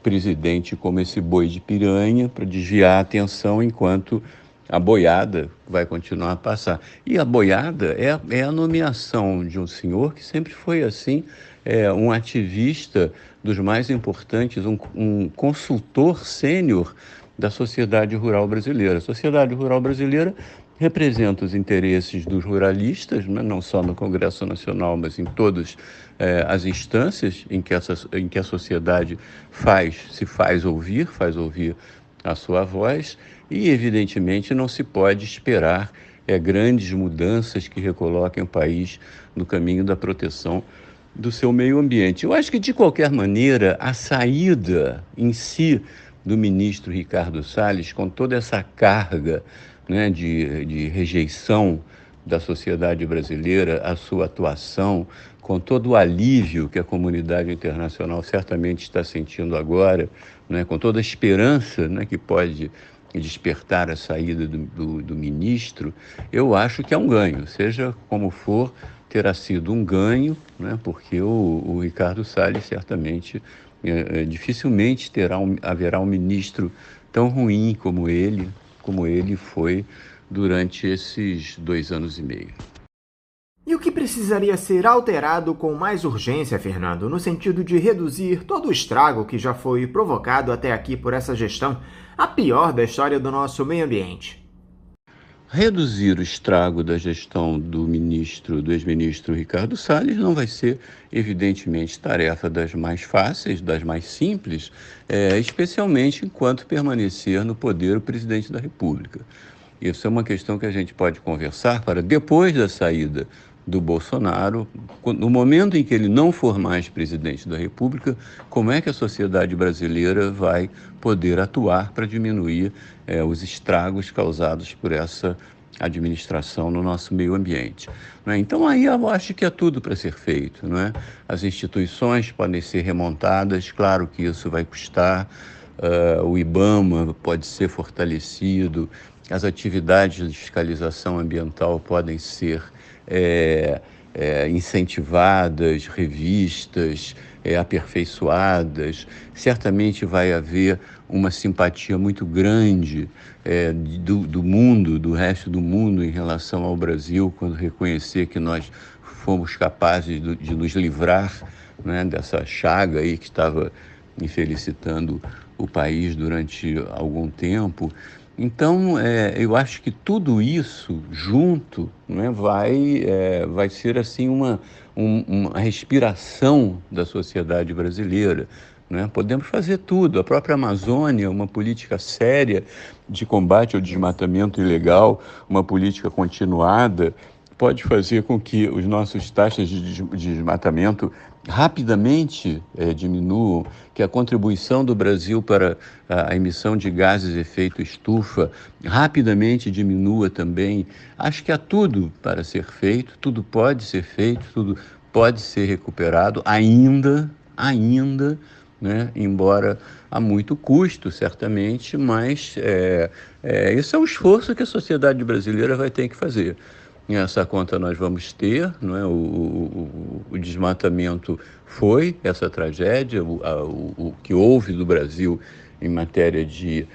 presidente como esse boi de piranha para desviar a atenção enquanto a boiada vai continuar a passar. E a boiada é a nomeação de um senhor que sempre foi assim, um ativista dos mais importantes, um consultor sênior da sociedade rural brasileira. A sociedade rural brasileira representa os interesses dos ruralistas, né, não só no Congresso Nacional, mas em todas as instâncias em que a sociedade se faz ouvir a sua voz, e, evidentemente, não se pode esperar grandes mudanças que recoloquem o país no caminho da proteção do seu meio ambiente. Eu acho que, de qualquer maneira, a saída em si do ministro Ricardo Salles, com toda essa carga, né, de rejeição da sociedade brasileira, a sua atuação, com todo o alívio que a comunidade internacional certamente está sentindo agora, né, com toda a esperança, né, que pode despertar a saída do ministro, eu acho que é um ganho. Seja como for, terá sido um ganho, né, porque o Ricardo Salles certamente, dificilmente haverá um ministro tão ruim como ele foi durante esses 2 anos e meio. E o que precisaria ser alterado com mais urgência, Fernando, no sentido de reduzir todo o estrago que já foi provocado até aqui por essa gestão, a pior da história do nosso meio ambiente? Reduzir o estrago da gestão do ex-ministro Ricardo Salles não vai ser, evidentemente, tarefa das mais fáceis, das mais simples, especialmente enquanto permanecer no poder o presidente da República. Isso é uma questão que a gente pode conversar para depois da saída do Bolsonaro, no momento em que ele não for mais presidente da República, como é que a sociedade brasileira vai poder atuar para diminuir os estragos causados por essa administração no nosso meio ambiente. Né? Então, aí eu acho que é tudo para ser feito. Não é? As instituições podem ser remontadas, claro que isso vai custar, o IBAMA pode ser fortalecido, as atividades de fiscalização ambiental podem ser incentivadas, revistas, aperfeiçoadas. Certamente vai haver uma simpatia muito grande do resto do mundo em relação ao Brasil, quando reconhecer que nós fomos capazes de nos livrar, né, dessa chaga aí que estava infelicitando o país durante algum tempo. Então, eu acho que tudo isso junto, né, vai ser assim uma respiração da sociedade brasileira. Né? Podemos fazer tudo. A própria Amazônia, uma política séria de combate ao desmatamento ilegal, uma política continuada, pode fazer com que os nossos taxas de desmatamento rapidamente diminuam, que a contribuição do Brasil para a emissão de gases de efeito estufa rapidamente diminua também. Acho que há tudo para ser feito, tudo pode ser feito, tudo pode ser recuperado ainda, né? Embora a muito custo, certamente, mas esse é o esforço que a sociedade brasileira vai ter que fazer. Essa conta nós vamos ter, não é? O desmatamento foi essa tragédia, o que houve do Brasil em matéria de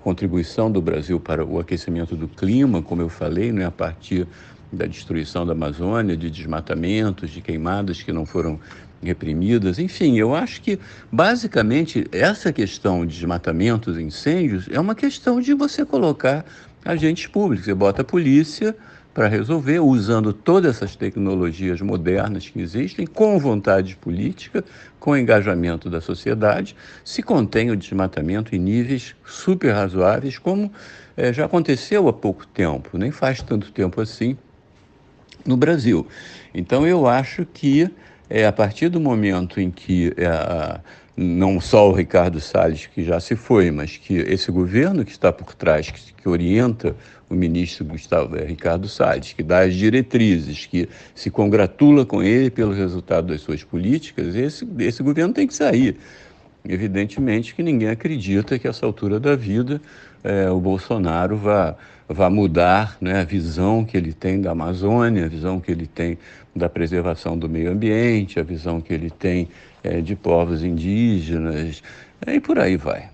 contribuição do Brasil para o aquecimento do clima, como eu falei, não é? A partir da destruição da Amazônia, de desmatamentos, de queimadas que não foram reprimidas. Enfim, eu acho que, basicamente, essa questão de desmatamentos e incêndios é uma questão de você colocar agentes públicos. Você bota a polícia para resolver, usando todas essas tecnologias modernas que existem, com vontade política, com engajamento da sociedade, se contém o desmatamento em níveis super razoáveis, como já aconteceu há pouco tempo, nem faz tanto tempo assim, no Brasil. Então, eu acho que a partir do momento em que não só o Ricardo Salles, que já se foi, mas que esse governo que está por trás, que orienta o ministro Ricardo Salles, que dá as diretrizes, que se congratula com ele pelo resultado das suas políticas, esse governo tem que sair. Evidentemente que ninguém acredita que, a essa altura da vida, o Bolsonaro vá mudar, né, a visão que ele tem da Amazônia, a visão que ele tem da preservação do meio ambiente, a visão que ele tem de povos indígenas, e por aí vai.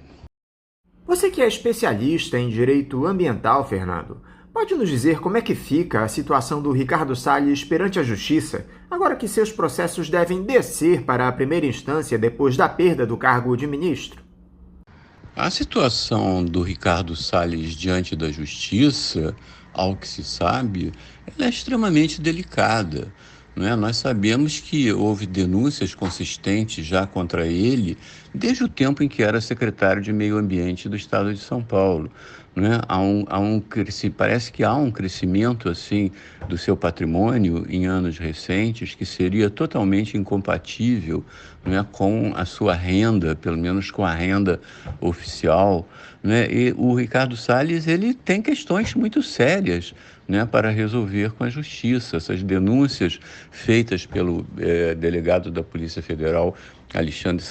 Você que é especialista em direito ambiental, Fernando, pode nos dizer como é que fica a situação do Ricardo Salles perante a Justiça, agora que seus processos devem descer para a primeira instância depois da perda do cargo de ministro? A situação do Ricardo Salles diante da Justiça, ao que se sabe, ela é extremamente delicada. Não é? Nós sabemos que houve denúncias consistentes já contra ele desde o tempo em que era secretário de Meio Ambiente do Estado de São Paulo. Não é? Parece que há um crescimento assim, do seu patrimônio em anos recentes que seria totalmente incompatível, não é, com a sua renda, pelo menos com a renda oficial. Não é? E o Ricardo Salles ele tem questões muito sérias, né, para resolver com a Justiça. Essas denúncias feitas pelo delegado da Polícia Federal, Alexandre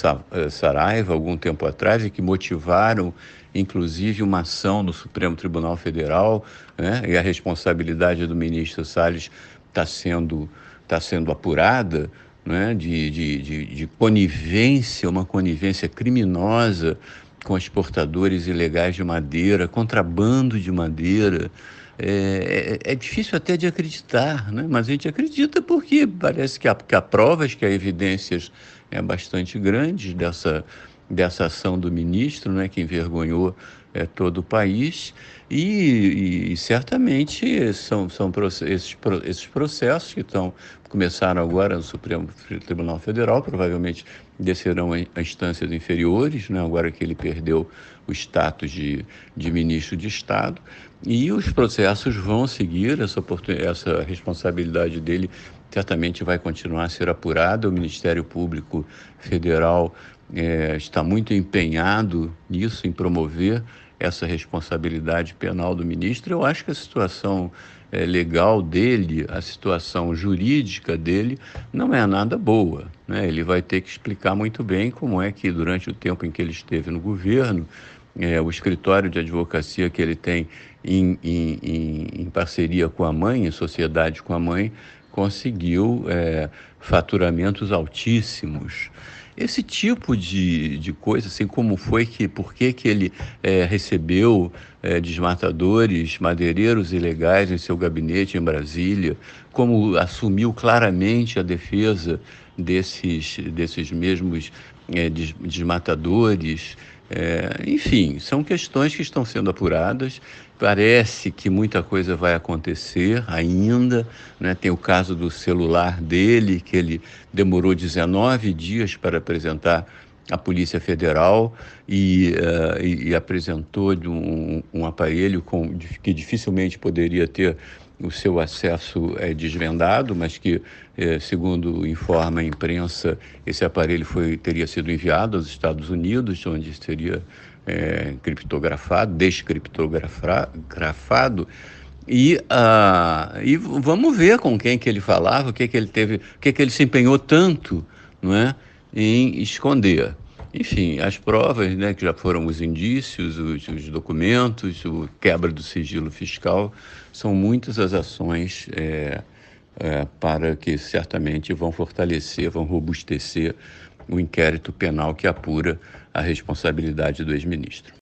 Saraiva, algum tempo atrás, e que motivaram, inclusive, uma ação no Supremo Tribunal Federal, né, e a responsabilidade do ministro Salles está sendo apurada, né, de conivência, uma conivência criminosa com exportadores ilegais de madeira, contrabando de madeira. É difícil até de acreditar, né? Mas a gente acredita porque parece que há provas, que há evidências bastante grandes dessa ação do ministro, né, que envergonhou todo o país, e certamente são esses processos que começaram agora no Supremo Tribunal Federal, provavelmente descerão a instâncias inferiores, né, agora que ele perdeu o status de ministro de Estado, e os processos vão seguir, essa responsabilidade dele certamente vai continuar a ser apurada. O Ministério Público Federal está muito empenhado nisso, em promover essa responsabilidade penal do ministro. Eu acho que a situação legal dele, a situação jurídica dele, não é nada boa, né? Ele vai ter que explicar muito bem como é que, durante o tempo em que ele esteve no governo, o escritório de advocacia que ele tem em parceria com a mãe, em sociedade com a mãe, conseguiu faturamentos altíssimos. Esse tipo de coisa, assim, por que ele recebeu desmatadores, madeireiros ilegais em seu gabinete em Brasília, como assumiu claramente a defesa desses mesmos desmatadores. Enfim, são questões que estão sendo apuradas. Parece que muita coisa vai acontecer ainda, né? Tem o caso do celular dele, que ele demorou 19 dias para apresentar à Polícia Federal e apresentou um aparelho que dificilmente poderia ter o seu acesso desvendado, mas que, segundo informa a imprensa, esse aparelho teria sido enviado aos Estados Unidos, onde seria descriptografado, e vamos ver com quem que ele falava, o que ele se empenhou tanto, não é, em esconder. Enfim, as provas, né, que já foram os indícios, os documentos, o quebra do sigilo fiscal, são muitas as ações para que certamente vão fortalecer, vão robustecer o inquérito penal que apura a responsabilidade do ex-ministro.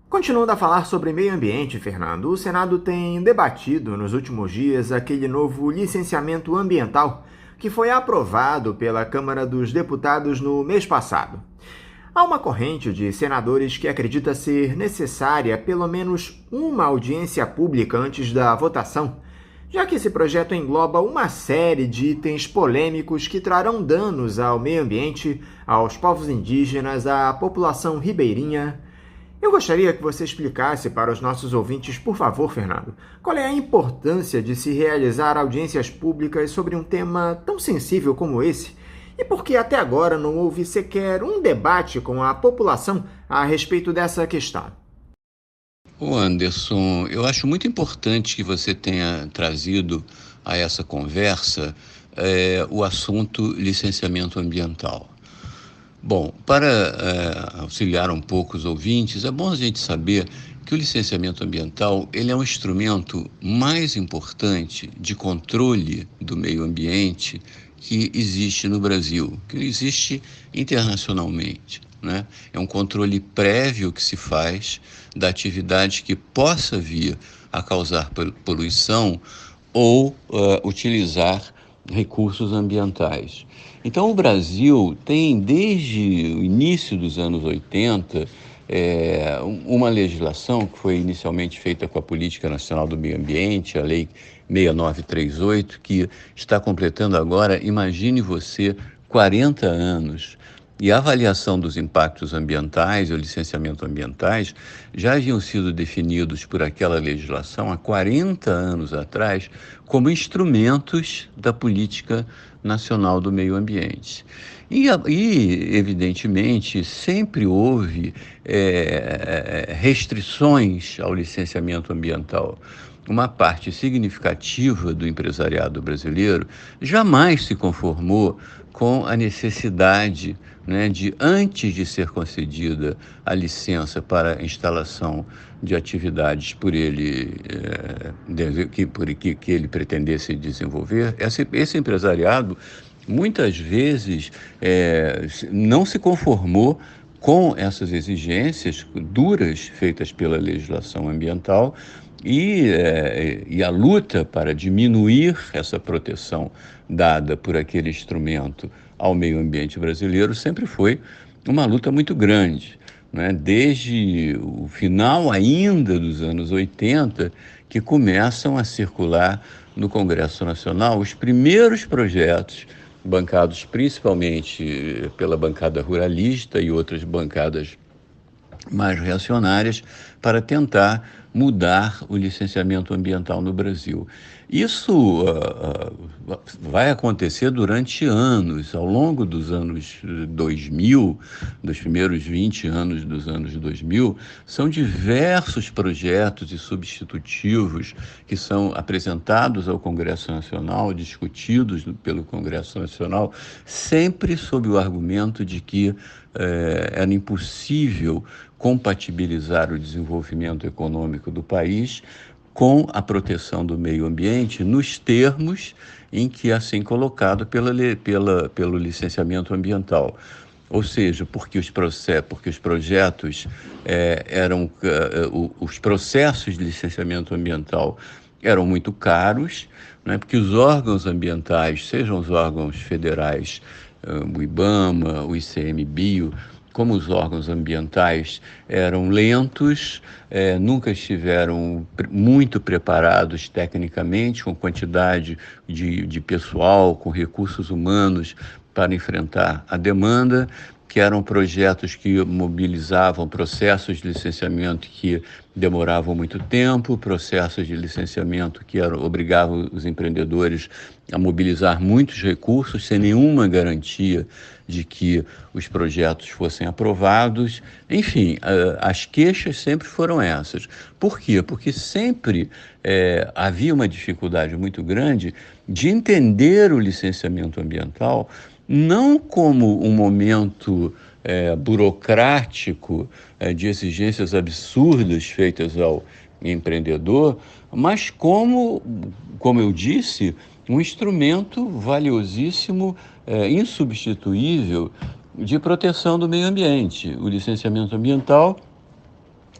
Continuando a falar sobre meio ambiente, Fernando, o Senado tem debatido nos últimos dias aquele novo licenciamento ambiental que foi aprovado pela Câmara dos Deputados no mês passado. Há uma corrente de senadores que acredita ser necessária pelo menos uma audiência pública antes da votação, já que esse projeto engloba uma série de itens polêmicos que trarão danos ao meio ambiente, aos povos indígenas, à população ribeirinha. Eu gostaria que você explicasse para os nossos ouvintes, por favor, Fernando, qual é a importância de se realizar audiências públicas sobre um tema tão sensível como esse, e por que até agora não houve sequer um debate com a população a respeito dessa questão. Anderson, eu acho muito importante que você tenha trazido a essa conversa o assunto licenciamento ambiental. Bom, para auxiliar um pouco os ouvintes, é bom a gente saber que o licenciamento ambiental ele é um instrumento mais importante de controle do meio ambiente que existe no Brasil, que existe internacionalmente, né? É um controle prévio que se faz da atividade que possa vir a causar poluição ou utilizar recursos ambientais. Então, o Brasil tem, desde o início dos anos 80, uma legislação que foi inicialmente feita com a Política Nacional do Meio Ambiente, a Lei 6938, que está completando agora, imagine você, 40 anos. E a avaliação dos impactos ambientais e o licenciamento ambientais já haviam sido definidos por aquela legislação há 40 anos atrás como instrumentos da Política Nacional do Meio Ambiente. E evidentemente, sempre houve restrições ao licenciamento ambiental. Uma parte significativa do empresariado brasileiro jamais se conformou com a necessidade, né, de, antes de ser concedida a licença para a instalação de atividades por ele, que ele pretendesse desenvolver, esse empresariado muitas vezes não se conformou com essas exigências duras feitas pela legislação ambiental e a luta para diminuir essa proteção dada por aquele instrumento ao meio ambiente brasileiro sempre foi uma luta muito grande, né? Desde o final ainda dos anos 80, que começam a circular no Congresso Nacional os primeiros projetos bancados principalmente pela bancada ruralista e outras bancadas mais reacionárias para tentar mudar o licenciamento ambiental no Brasil. Isso vai acontecer durante anos, ao longo dos anos 2000, dos primeiros 20 anos dos anos 2000, são diversos projetos e substitutivos que são apresentados ao Congresso Nacional, discutidos pelo Congresso Nacional, sempre sob o argumento de que era impossível compatibilizar o desenvolvimento econômico do país com a proteção do meio ambiente nos termos em que assim colocado pelo licenciamento ambiental. Ou seja, porque os projetos os processos de licenciamento ambiental eram muito caros, né, porque os órgãos ambientais, sejam os órgãos federais, o IBAMA, o ICMBio, como os órgãos ambientais eram lentos, nunca estiveram muito preparados tecnicamente, com quantidade de pessoal, com recursos humanos para enfrentar a demanda, que eram projetos que mobilizavam processos de licenciamento que demoravam muito tempo, processos de licenciamento que obrigavam os empreendedores a mobilizar muitos recursos, sem nenhuma garantia de que os projetos fossem aprovados. Enfim, as queixas sempre foram essas. Por quê? Porque sempre havia uma dificuldade muito grande de entender o licenciamento ambiental não como um momento burocrático de exigências absurdas feitas ao empreendedor, mas como eu disse, um instrumento valiosíssimo, insubstituível de proteção do meio ambiente, o licenciamento ambiental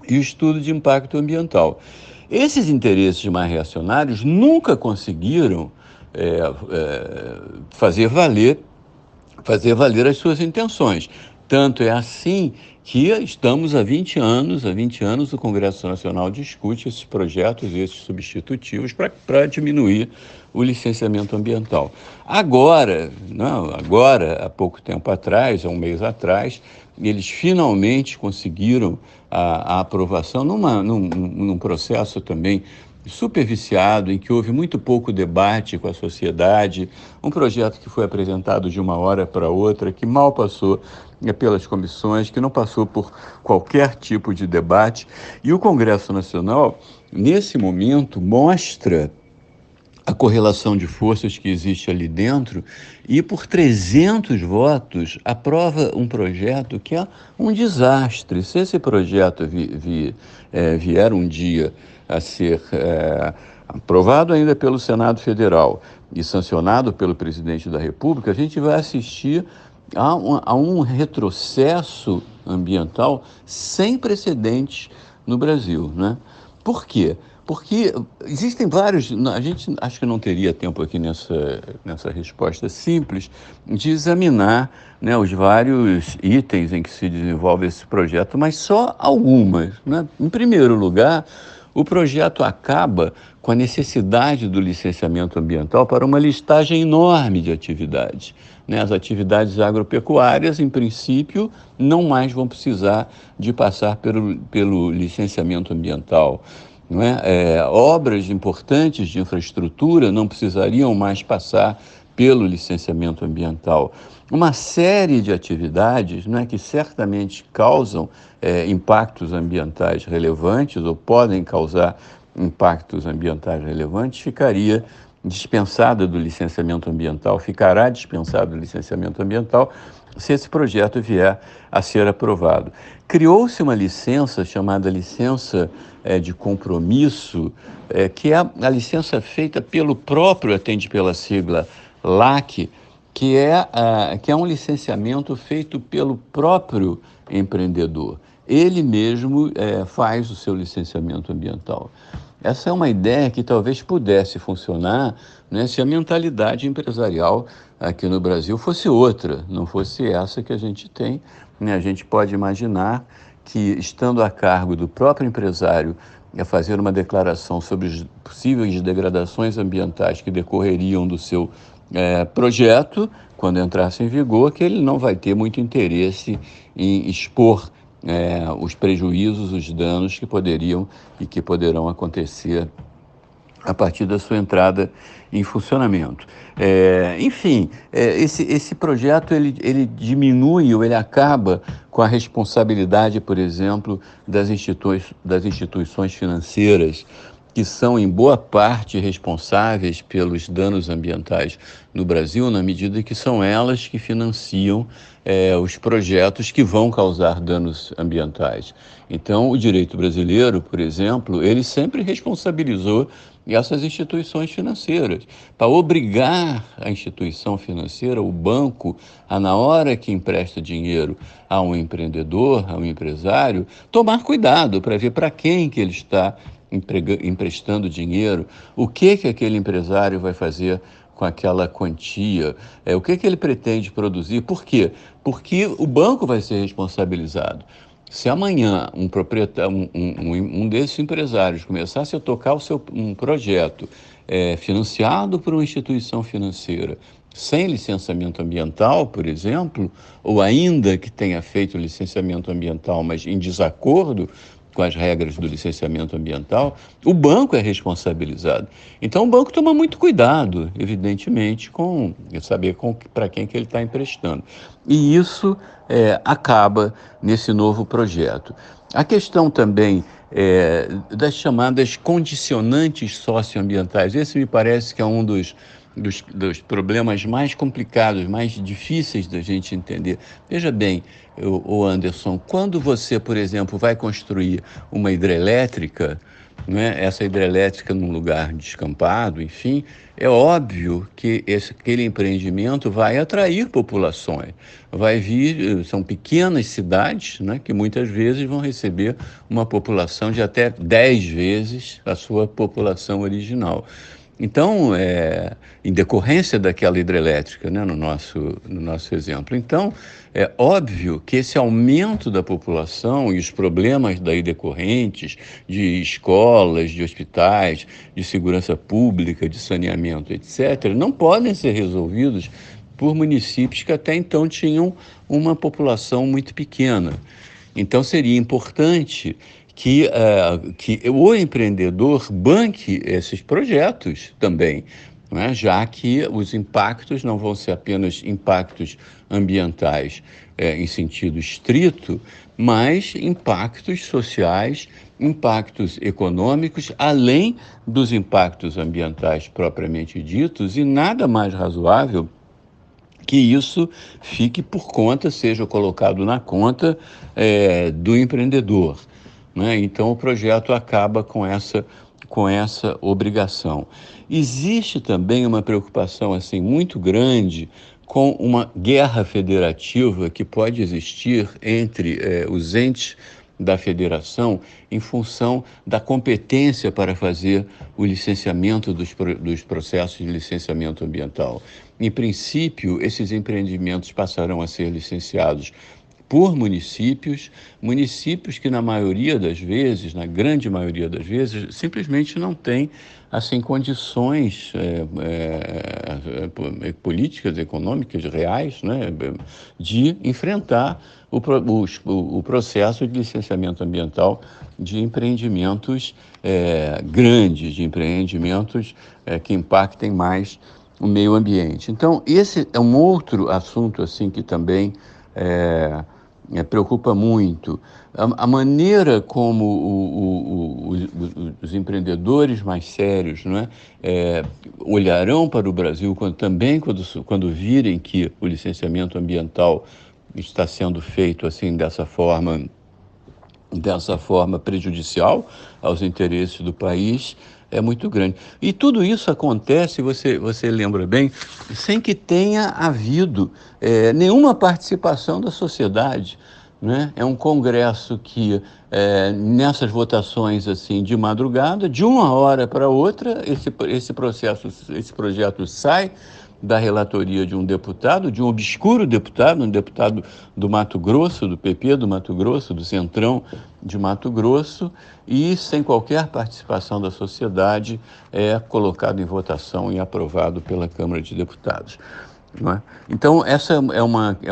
e o estudo de impacto ambiental. Esses interesses mais reacionários nunca conseguiram fazer valer as suas intenções. Tanto é assim que estamos há 20 anos o Congresso Nacional discute esses projetos e esses substitutivos para diminuir o licenciamento ambiental. Agora, há pouco tempo atrás, há um mês atrás, eles finalmente conseguiram a aprovação num processo também superviciado, em que houve muito pouco debate com a sociedade, um projeto que foi apresentado de uma hora para outra, que mal passou pelas comissões, que não passou por qualquer tipo de debate. E o Congresso Nacional, nesse momento, mostra a correlação de forças que existe ali dentro e, por 300 votos, aprova um projeto que é um desastre. Se esse projeto vier um dia a ser aprovado ainda pelo Senado Federal e sancionado pelo presidente da República, a gente vai assistir a um retrocesso ambiental sem precedentes no Brasil, né? Por quê? Porque existem vários... A gente acho que não teria tempo aqui nessa resposta simples de examinar, né, os vários itens em que se desenvolve esse projeto, mas só algumas, né? Em primeiro lugar, o projeto acaba com a necessidade do licenciamento ambiental para uma listagem enorme de atividades, né? As atividades agropecuárias, em princípio, não mais vão precisar de passar pelo licenciamento ambiental. Não é? Obras importantes de infraestrutura não precisariam mais passar pelo licenciamento ambiental. Uma série de atividades, não é, que certamente causam impactos ambientais relevantes ou podem causar impactos ambientais relevantes, ficaria dispensada do licenciamento ambiental, ficará dispensada do licenciamento ambiental se esse projeto vier a ser aprovado. Criou-se uma licença chamada licença de compromisso, que é a licença feita pelo próprio, atende pela sigla LAC, que é um licenciamento feito pelo próprio empreendedor. Ele mesmo faz o seu licenciamento ambiental. Essa é uma ideia que talvez pudesse funcionar, né, se a mentalidade empresarial aqui no Brasil fosse outra, não fosse essa que a gente tem, né? A gente pode imaginar que, estando a cargo do próprio empresário a fazer uma declaração sobre as possíveis degradações ambientais que decorreriam do seu projeto, quando entrasse em vigor, que ele não vai ter muito interesse em expor os prejuízos, os danos que poderiam e que poderão acontecer a partir da sua entrada em funcionamento. Enfim, esse projeto ele diminui ou ele acaba com a responsabilidade, por exemplo, das instituições financeiras, que são, em boa parte, responsáveis pelos danos ambientais no Brasil, na medida que são elas que financiam os projetos que vão causar danos ambientais. Então, o direito brasileiro, por exemplo, ele sempre responsabilizou essas instituições financeiras, para obrigar a instituição financeira, o banco, a, na hora que empresta dinheiro a um empreendedor, a um empresário, tomar cuidado para ver para quem que ele está emprestando dinheiro, o que aquele empresário vai fazer com aquela quantia, o que ele pretende produzir. Por quê? Porque o banco vai ser responsabilizado. Se amanhã um desses empresários começasse a tocar um projeto financiado por uma instituição financeira sem licenciamento ambiental, por exemplo, ou ainda que tenha feito licenciamento ambiental, mas em desacordo com as regras do licenciamento ambiental, o banco é responsabilizado. Então, o banco toma muito cuidado, evidentemente, com saber para quem que ele está emprestando. E isso acaba nesse novo projeto. A questão também das chamadas condicionantes socioambientais, esse me parece que é um dos problemas mais complicados, mais difíceis da gente entender. Veja bem, Anderson, quando você, por exemplo, vai construir uma hidrelétrica, né, essa hidrelétrica num lugar descampado, enfim, é óbvio que aquele empreendimento vai atrair populações. Vai vir, são pequenas cidades, né, que muitas vezes vão receber uma população de até 10 vezes a sua população original. Então, em decorrência daquela hidrelétrica, né, no nosso exemplo. Então, é óbvio que esse aumento da população e os problemas daí decorrentes de escolas, de hospitais, de segurança pública, de saneamento, etc., não podem ser resolvidos por municípios que até então tinham uma população muito pequena. Então, seria importante que o empreendedor banque esses projetos também, né? Já que os impactos não vão ser apenas impactos ambientais em sentido estrito, mas impactos sociais, impactos econômicos, além dos impactos ambientais propriamente ditos, e nada mais razoável que isso fique por conta, seja colocado na conta do empreendedor. né? Então o projeto acaba com essa obrigação. Existe também uma preocupação assim muito grande com uma guerra federativa que pode existir entre os entes da federação em função da competência para fazer o licenciamento dos processos de licenciamento ambiental. Em princípio, esses empreendimentos passarão a ser licenciados por municípios que na maioria das vezes, na grande maioria das vezes, simplesmente não têm assim condições políticas, econômicas, reais, né, de enfrentar o processo de licenciamento ambiental de empreendimentos grandes, de empreendimentos que impactem mais o meio ambiente. Então, esse é um outro assunto assim que também preocupa muito. A maneira como os empreendedores mais sérios, não é, olharão para o Brasil quando virem que o licenciamento ambiental está sendo feito assim dessa forma prejudicial aos interesses do país, é muito grande. E tudo isso acontece, você lembra bem, sem que tenha havido nenhuma participação da sociedade, né? É um congresso que, nessas votações assim, de madrugada, de uma hora para outra, esse projeto sai da relatoria de um deputado, de um obscuro deputado, um deputado do Mato Grosso, do PP do Mato Grosso, do Centrão de Mato Grosso, e sem qualquer participação da sociedade é colocado em votação e aprovado pela Câmara de Deputados. Não é? Então, essa é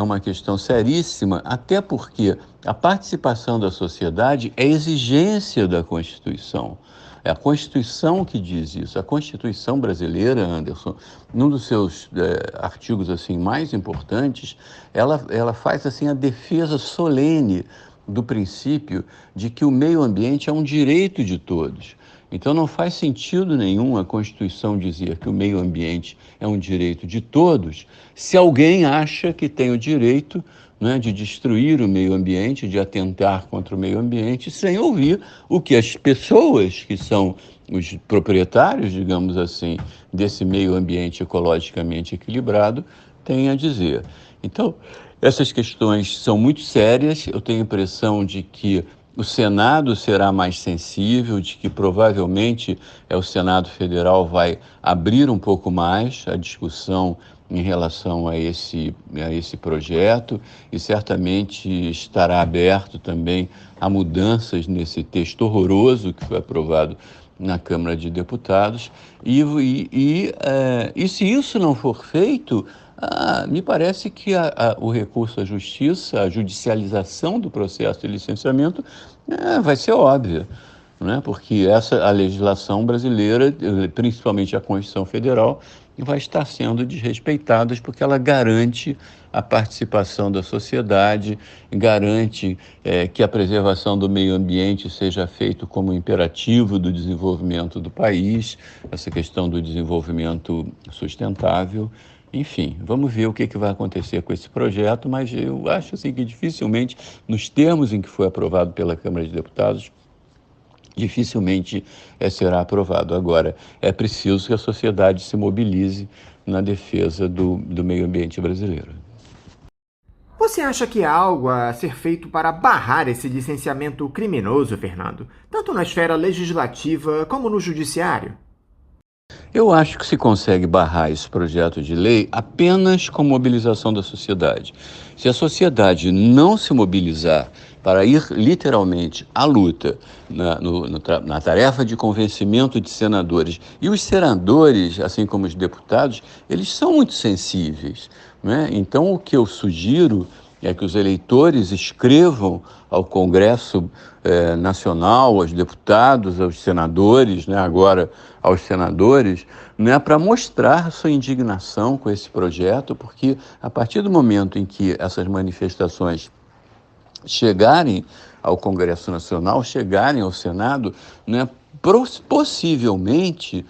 uma questão seríssima, até porque a participação da sociedade é exigência da Constituição. É a Constituição que diz isso. A Constituição brasileira, Anderson, num dos seus artigos assim, mais importantes, ela faz assim, a defesa solene do princípio de que o meio ambiente é um direito de todos. Então não faz sentido nenhum a Constituição dizer que o meio ambiente é um direito de todos, se alguém acha que tem o direito, né, de destruir o meio ambiente, de atentar contra o meio ambiente, sem ouvir o que as pessoas que são os proprietários, digamos assim, desse meio ambiente ecologicamente equilibrado têm a dizer. Então, essas questões são muito sérias. Eu tenho a impressão de que o Senado será mais sensível, de que provavelmente o Senado Federal vai abrir um pouco mais a discussão em relação a esse projeto e certamente estará aberto também a mudanças nesse texto horroroso que foi aprovado na Câmara de Deputados. E se isso não for feito, me parece que o recurso à justiça, a judicialização do processo de licenciamento vai ser óbvia, né? Porque a legislação brasileira, principalmente a Constituição Federal, vai estar sendo desrespeitadas porque ela garante a participação da sociedade, garante que a preservação do meio ambiente seja feita como imperativo do desenvolvimento do país, essa questão do desenvolvimento sustentável. Enfim, vamos ver o que vai acontecer com esse projeto, mas eu acho assim, que dificilmente, nos termos em que foi aprovado pela Câmara de Deputados, dificilmente será aprovado. Agora, é preciso que a sociedade se mobilize na defesa do meio ambiente brasileiro. Você acha que há algo a ser feito para barrar esse licenciamento criminoso, Fernando? Tanto na esfera legislativa como no judiciário? Eu acho que se consegue barrar esse projeto de lei apenas com mobilização da sociedade. Se a sociedade não se mobilizar para ir literalmente à luta na tarefa de convencimento de senadores, e os senadores, assim como os deputados, eles são muito sensíveis, né? Então, o que eu sugiro é que os eleitores escrevam ao Congresso Nacional, aos deputados, aos senadores, né, agora aos senadores, né, para mostrar sua indignação com esse projeto, porque a partir do momento em que essas manifestações chegarem ao Congresso Nacional, chegarem ao Senado, né, possivelmente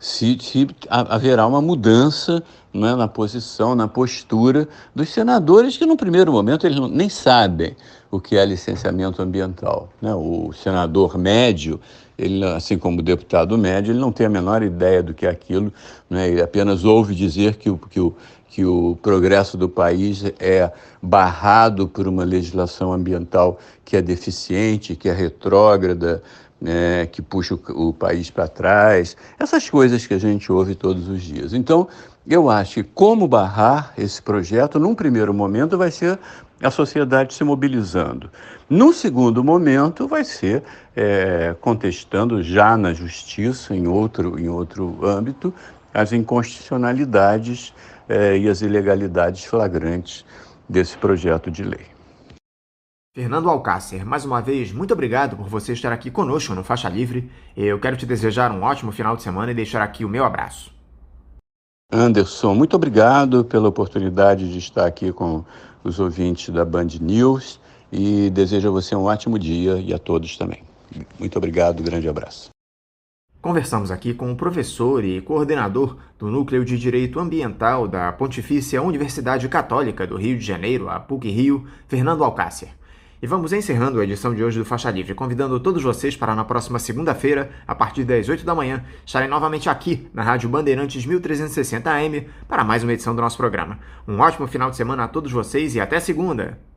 se haverá uma mudança, né, na posição, na postura dos senadores, que no primeiro momento eles nem sabem o que é licenciamento ambiental, né? O senador médio, ele, assim como o deputado médio, ele não tem a menor ideia do que é aquilo, né? Ele apenas ouve dizer que o progresso do país é barrado por uma legislação ambiental que é deficiente, que é retrógrada, né, que puxa o país para trás, essas coisas que a gente ouve todos os dias. Então, eu acho que como barrar esse projeto, num primeiro momento, vai ser a sociedade se mobilizando. Num segundo momento, vai ser contestando já na justiça, em outro âmbito, as inconstitucionalidades e as ilegalidades flagrantes desse projeto de lei. Fernando Alcácer, mais uma vez, muito obrigado por você estar aqui conosco no Faixa Livre. Eu quero te desejar um ótimo final de semana e deixar aqui o meu abraço. Anderson, muito obrigado pela oportunidade de estar aqui com os ouvintes da Band News e desejo a você um ótimo dia e a todos também. Muito obrigado, grande abraço. Conversamos aqui com o professor e coordenador do Núcleo de Direito Ambiental da Pontifícia Universidade Católica do Rio de Janeiro, a PUC-Rio, Fernando Alcácer. E vamos encerrando a edição de hoje do Faixa Livre, convidando todos vocês para na próxima segunda-feira, a partir das 8 da manhã, estarem novamente aqui na Rádio Bandeirantes 1360 AM para mais uma edição do nosso programa. Um ótimo final de semana a todos vocês e até segunda!